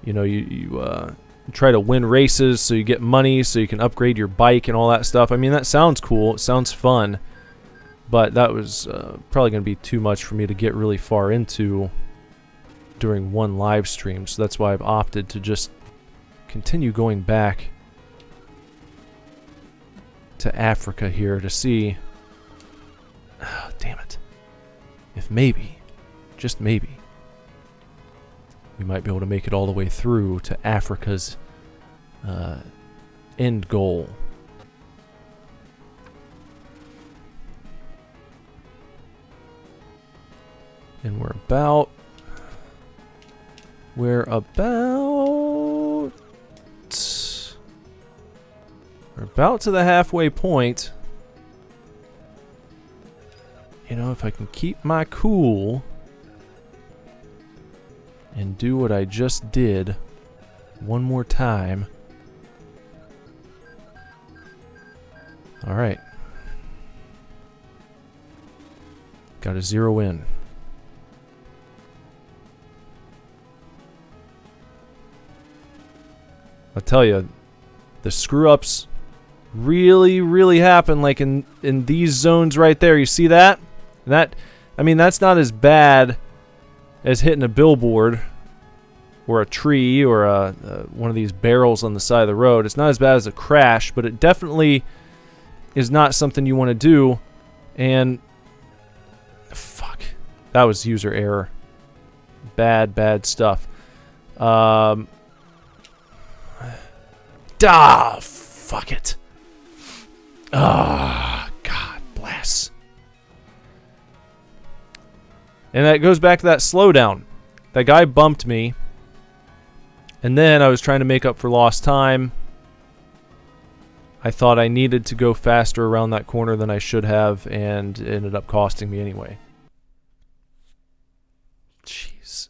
you try to win races so you get money so you can upgrade your bike and all that stuff. I mean, that sounds cool. It sounds fun. But that was probably going to be too much for me to get really far into during one live stream. So that's why I've opted to just continue going back to Africa here to see. Oh, damn it. If maybe, just maybe, we might be able to make it all the way through to Africa's end goal. And we're about to the halfway point. If I can keep my cool and do what I just did one more time. All right. Got to zero in. I'll tell you, the screw-ups really, really happen, like in these zones right there. You see that? That's not as bad as hitting a billboard or a tree or one of these barrels on the side of the road. It's not as bad as a crash, but it definitely is not something you want to do. And fuck, that was user error. Bad stuff. Fuck it. God bless. And that goes back to that slowdown. That guy bumped me. And then I was trying to make up for lost time. I thought I needed to go faster around that corner than I should have, and it ended up costing me anyway. Jeez.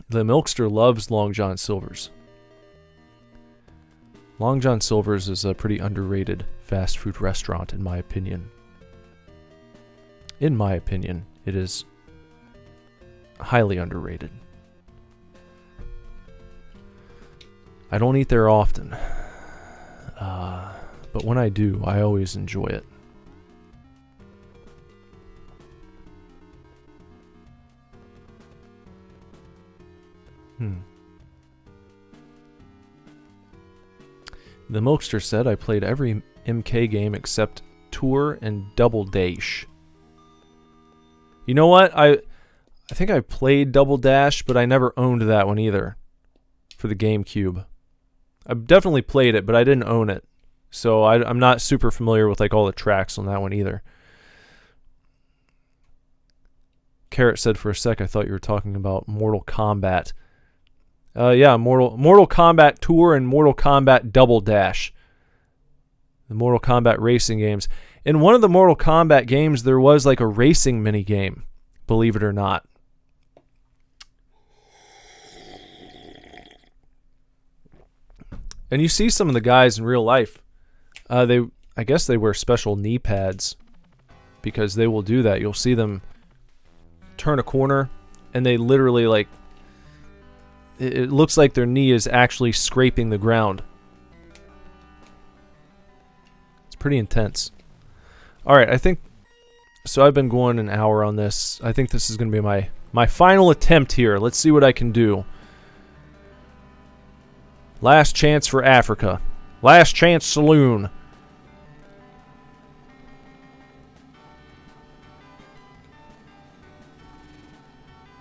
The Milkster loves Long John Silver's. Long John Silver's is a pretty underrated fast food restaurant, in my opinion. In my opinion, it is highly underrated. I don't eat there often, but when I do, I always enjoy it. The Milkster said I played every MK game except Tour and Double Dash. You know what? I think I played Double Dash, but I never owned that one either for the GameCube. I've definitely played it, but I didn't own it. So I'm not super familiar with like all the tracks on that one either. Carrot said for a sec I thought you were talking about Mortal Kombat. Yeah, Mortal Kombat Tour and Mortal Kombat Double Dash. The Mortal Kombat racing games. In one of the Mortal Kombat games, there was like a racing mini game, believe it or not. And you see some of the guys in real life. I guess they wear special knee pads because they will do that. You'll see them turn a corner and they literally like, it looks like their knee is actually scraping the ground. It's pretty intense. Alright, I think, so I've been going an hour on this. I think this is going to be my final attempt here. Let's see what I can do. Last chance for Africa. Last chance saloon.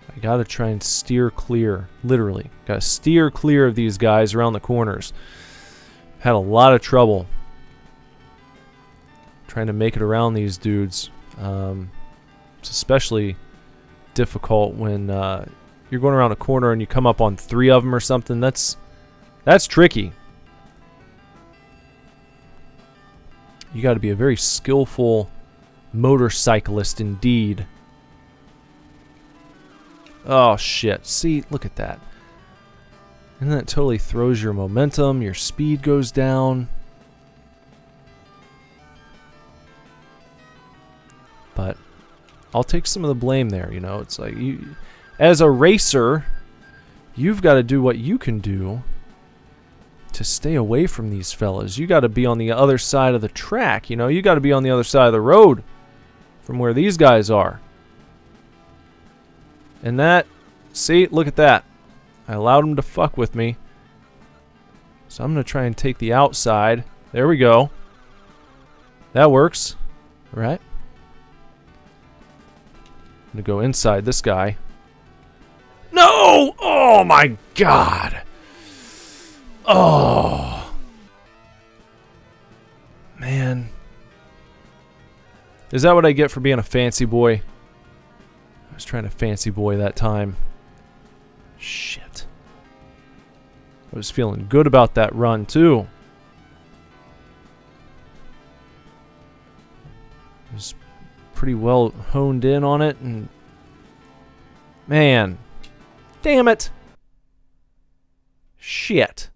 I gotta try and steer clear. Literally. Gotta steer clear of these guys around the corners. Had a lot of trouble trying to make it around these dudes. It's especially difficult when you're going around a corner and you come up on 3 of them or something. That's tricky. You got to be a very skillful motorcyclist indeed. Oh shit. See, look at that. And that totally throws your momentum, your speed goes down. But I'll take some of the blame there, you know. It's like you, as a racer, you've got to do what you can do to stay away from these fellas. You got to be on the other side of the track, you know. You got to be on the other side of the road from where these guys are. And that, see, look at that. I allowed them to fuck with me. So I'm going to try and take the outside. There we go. That works. Right? I'm going to go inside this guy. No! Oh my god! Oh. Man. Is that what I get for being a fancy boy? I was trying to fancy boy that time. Shit. I was feeling good about that run too. I was pretty well honed in on it and... Man. Damn it. Shit.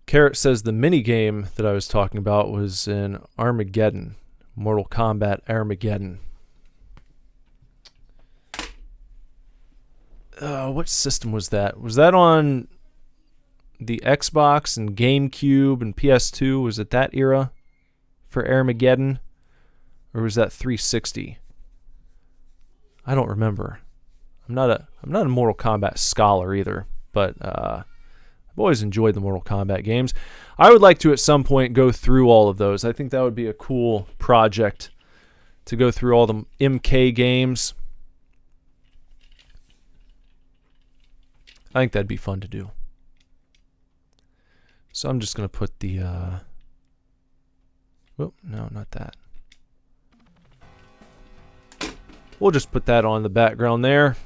Carrot says the mini game that I was talking about was in Armageddon. Mortal Kombat Armageddon. What system was that? Was that on the Xbox and GameCube and PS2? Was it that era for Armageddon? Or was that 360? I don't remember. I'm not a Mortal Kombat scholar either, but I I've always enjoyed the Mortal Kombat games. I would like to at some point go through all of those. I think that would be a cool project to go through all the MK games. I think that'd be fun to do. So I'm just going to put the... Oh, no, not that. We'll just put that on the background there.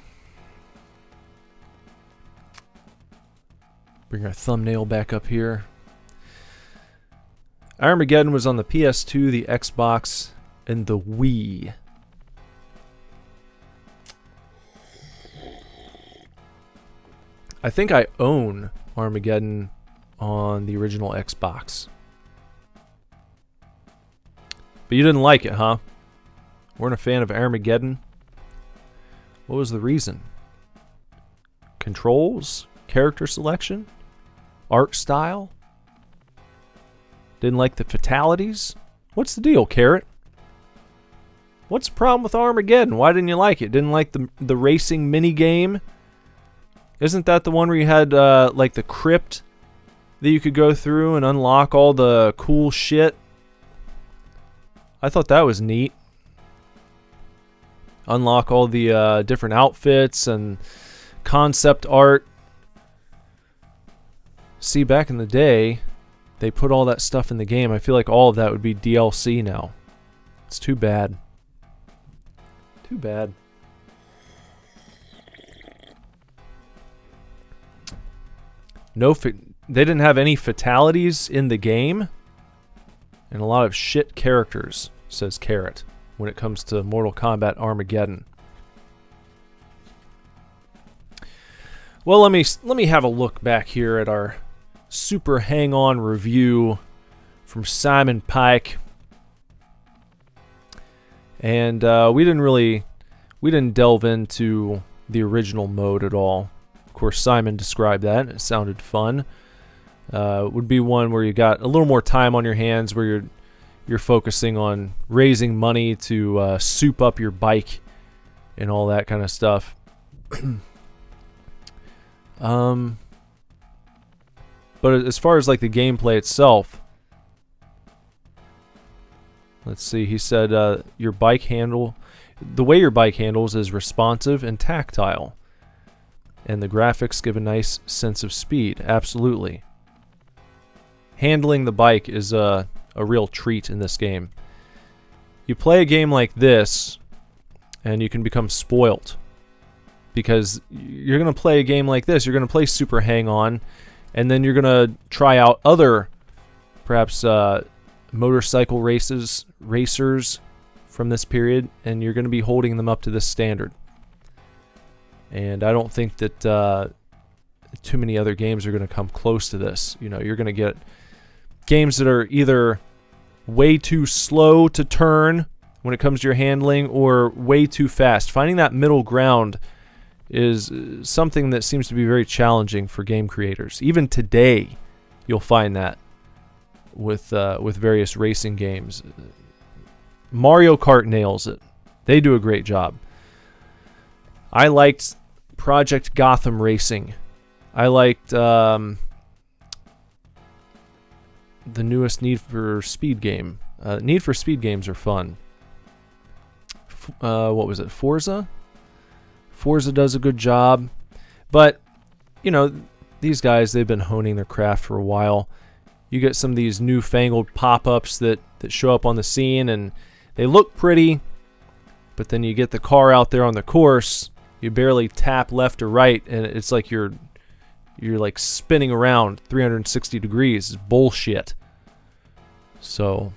Bring our thumbnail back up here. Armageddon was on the PS2, the Xbox, and the Wii. I think I own Armageddon on the original Xbox. But you didn't like it, huh? Weren't a fan of Armageddon? What was the reason? Controls? Character selection? Art style? Didn't like the fatalities? What's the deal, Carrot? What's the problem with Armageddon? Why didn't you like it? Didn't like the racing mini game? Isn't that the one where you had like the crypt that you could go through and unlock all the cool shit? I thought that was neat. Unlock all the different outfits and concept art. See, back in the day, they put all that stuff in the game. I feel like all of that would be DLC now. It's too bad. Too bad. They didn't have any fatalities in the game. And a lot of shit characters, says Carrot, when it comes to Mortal Kombat Armageddon. Well, let me have a look back here at our super hang-on review from Simon Pike. And we didn't delve into the original mode at all. Of course, Simon described that. It sounded fun. Would be one where you got a little more time on your hands, where you're focusing on raising money to soup up your bike and all that kind of stuff. But as far as like the gameplay itself, let's see. He said the way your bike handles is responsive and tactile, and the graphics give a nice sense of speed. Absolutely. Handling the bike is a real treat in this game. You play a game like this, and you can become spoilt. Because you're going to play a game like this, you're going to play Super Hang-On, and then you're going to try out other, perhaps, motorcycle racers from this period, and you're going to be holding them up to this standard. And I don't think that too many other games are going to come close to this. You know, you're going to get games that are either way too slow to turn when it comes to your handling, or way too fast. Finding that middle ground is something that seems to be very challenging for game creators. Even today, you'll find that with various racing games. Mario Kart nails it. They do a great job. I liked Project Gotham Racing. I liked the newest Need for Speed game. Need for Speed games are fun. What was it? Forza? Forza does a good job. But, you know, these guys, they've been honing their craft for a while. You get some of these newfangled pop-ups that show up on the scene, and they look pretty, but then you get the car out there on the course, you barely tap left or right, and it's like you're like spinning around 360 degrees. It's bullshit. So,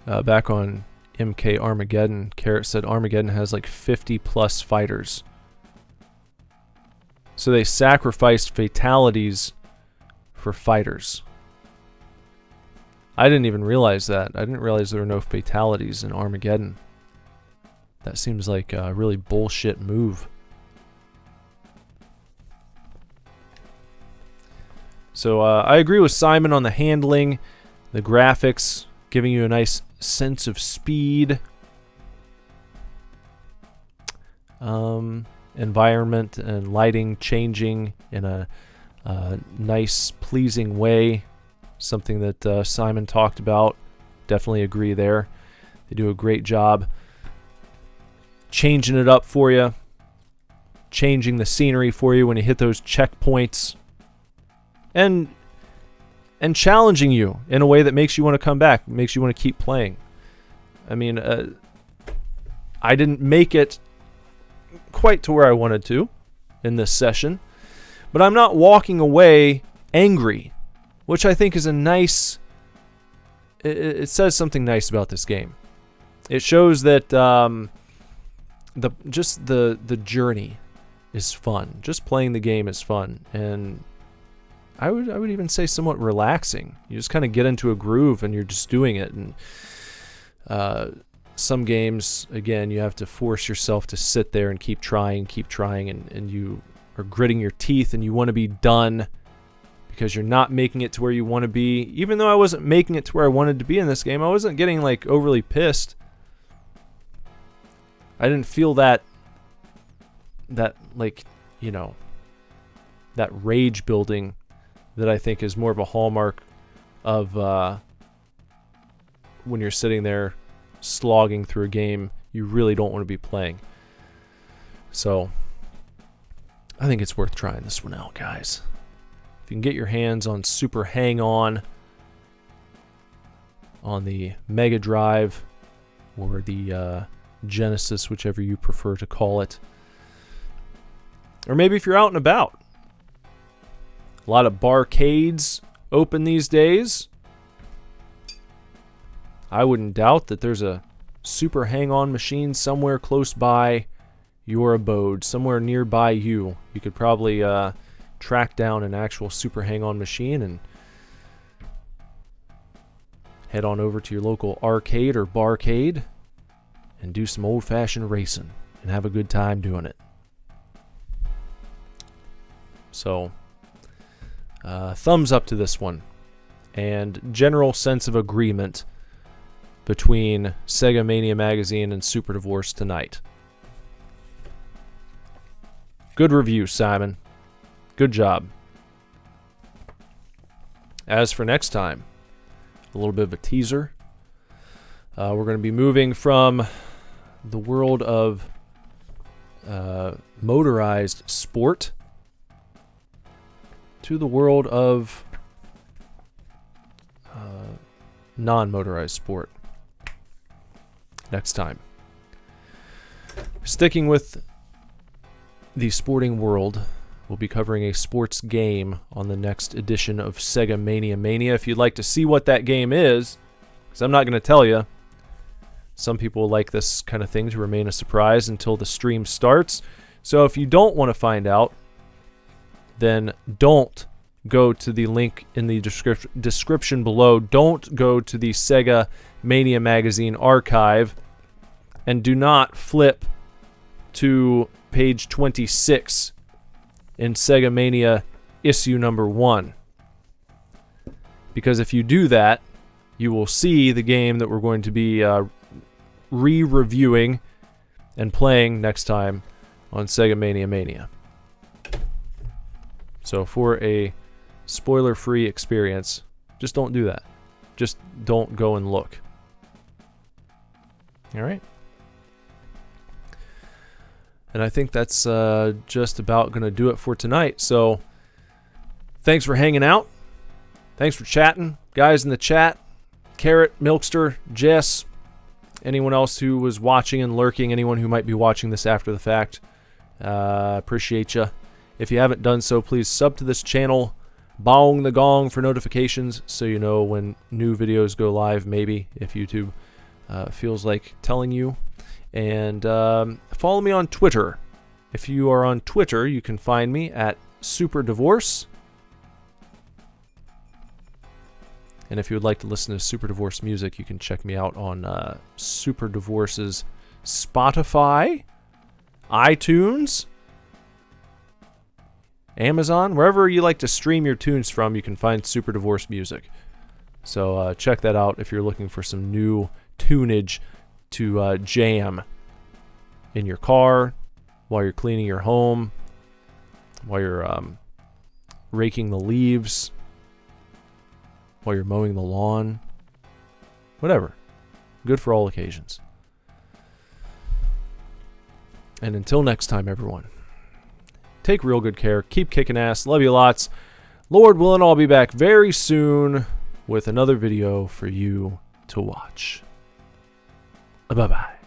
back on MK Armageddon, Carrot said Armageddon has like 50 plus fighters. So they sacrificed fatalities for fighters. I didn't even realize that. I didn't realize there were no fatalities in Armageddon. That seems like a really bullshit move. So I agree with Simon on the handling, the graphics, giving you a nice sense of speed. environment and lighting changing in a nice, pleasing way. Something that Simon talked about. Definitely agree there. They do a great job changing it up for you, changing the scenery for you when you hit those checkpoints, and challenging you in a way that makes you want to come back, makes you want to keep playing. I mean, I didn't make it quite to where I wanted to in this session, but I'm not walking away angry, which I think is a nice... It says something nice about this game. It shows that the journey is fun. Just playing the game is fun, and I would even say somewhat relaxing. You just kind of get into a groove and you're just doing it. And some games, again, you have to force yourself to sit there and keep trying, and you are gritting your teeth and you want to be done because you're not making it to where you want to be. Even though I wasn't making it to where I wanted to be in this game, I wasn't getting like overly pissed. I didn't feel that like, you know, that rage building that I think is more of a hallmark of when you're sitting there slogging through a game you really don't want to be playing. So I think it's worth trying this one out, guys. If you can get your hands on Super Hang-On on the Mega Drive or the Genesis, whichever you prefer to call it. Or maybe if you're out and about. A lot of barcades open these days. I wouldn't doubt that there's a Super Hang-On machine somewhere close by your abode, somewhere nearby you. You could probably track down an actual Super Hang-On machine and head on over to your local arcade or barcade and do some old-fashioned racing and have a good time doing it. So, thumbs up to this one, and general sense of agreement between Sega Mania Magazine and Super Divorce tonight. Good review, Simon. Good job. As for next time, a little bit of a teaser. We're going to be moving from the world of motorized sport to the world of non-motorized sport next time. Sticking with the sporting world, we'll be covering a sports game on the next edition of Sega Mania. If you'd like to see what that game is, because I'm not going to tell you. Some people like this kind of thing to remain a surprise until the stream starts. So if you don't want to find out, then don't go to the link in the description below. Don't go to the Sega Mania Magazine archive, and do not flip to page 26 in Sega Mania issue number 1. Because if you do that, you will see the game that we're going to be re-reviewing and playing next time on Sega Mania. So for a spoiler-free experience, just don't do that. Just don't go and look. Alright? And I think that's just about going to do it for tonight. So, thanks for hanging out. Thanks for chatting. Guys in the chat, Carrot, Milkster, Jess, anyone else who was watching and lurking, anyone who might be watching this after the fact, appreciate you. If you haven't done so, please sub to this channel. Bong the gong for notifications so you know when new videos go live, maybe, if YouTube feels like telling you. And follow me on Twitter. If you are on Twitter, you can find me at Super Divorce. And if you would like to listen to Super Divorce music, you can check me out on Super Divorce's Spotify, iTunes, Amazon, wherever you like to stream your tunes from, you can find Super Divorce music. So check that out if you're looking for some new tunage to jam in your car, while you're cleaning your home, while you're raking the leaves, while you're mowing the lawn, whatever. Good for all occasions. And until next time, everyone, take real good care. Keep kicking ass. Love you lots. Lord willing, I'll be back very soon with another video for you to watch. Bye-bye.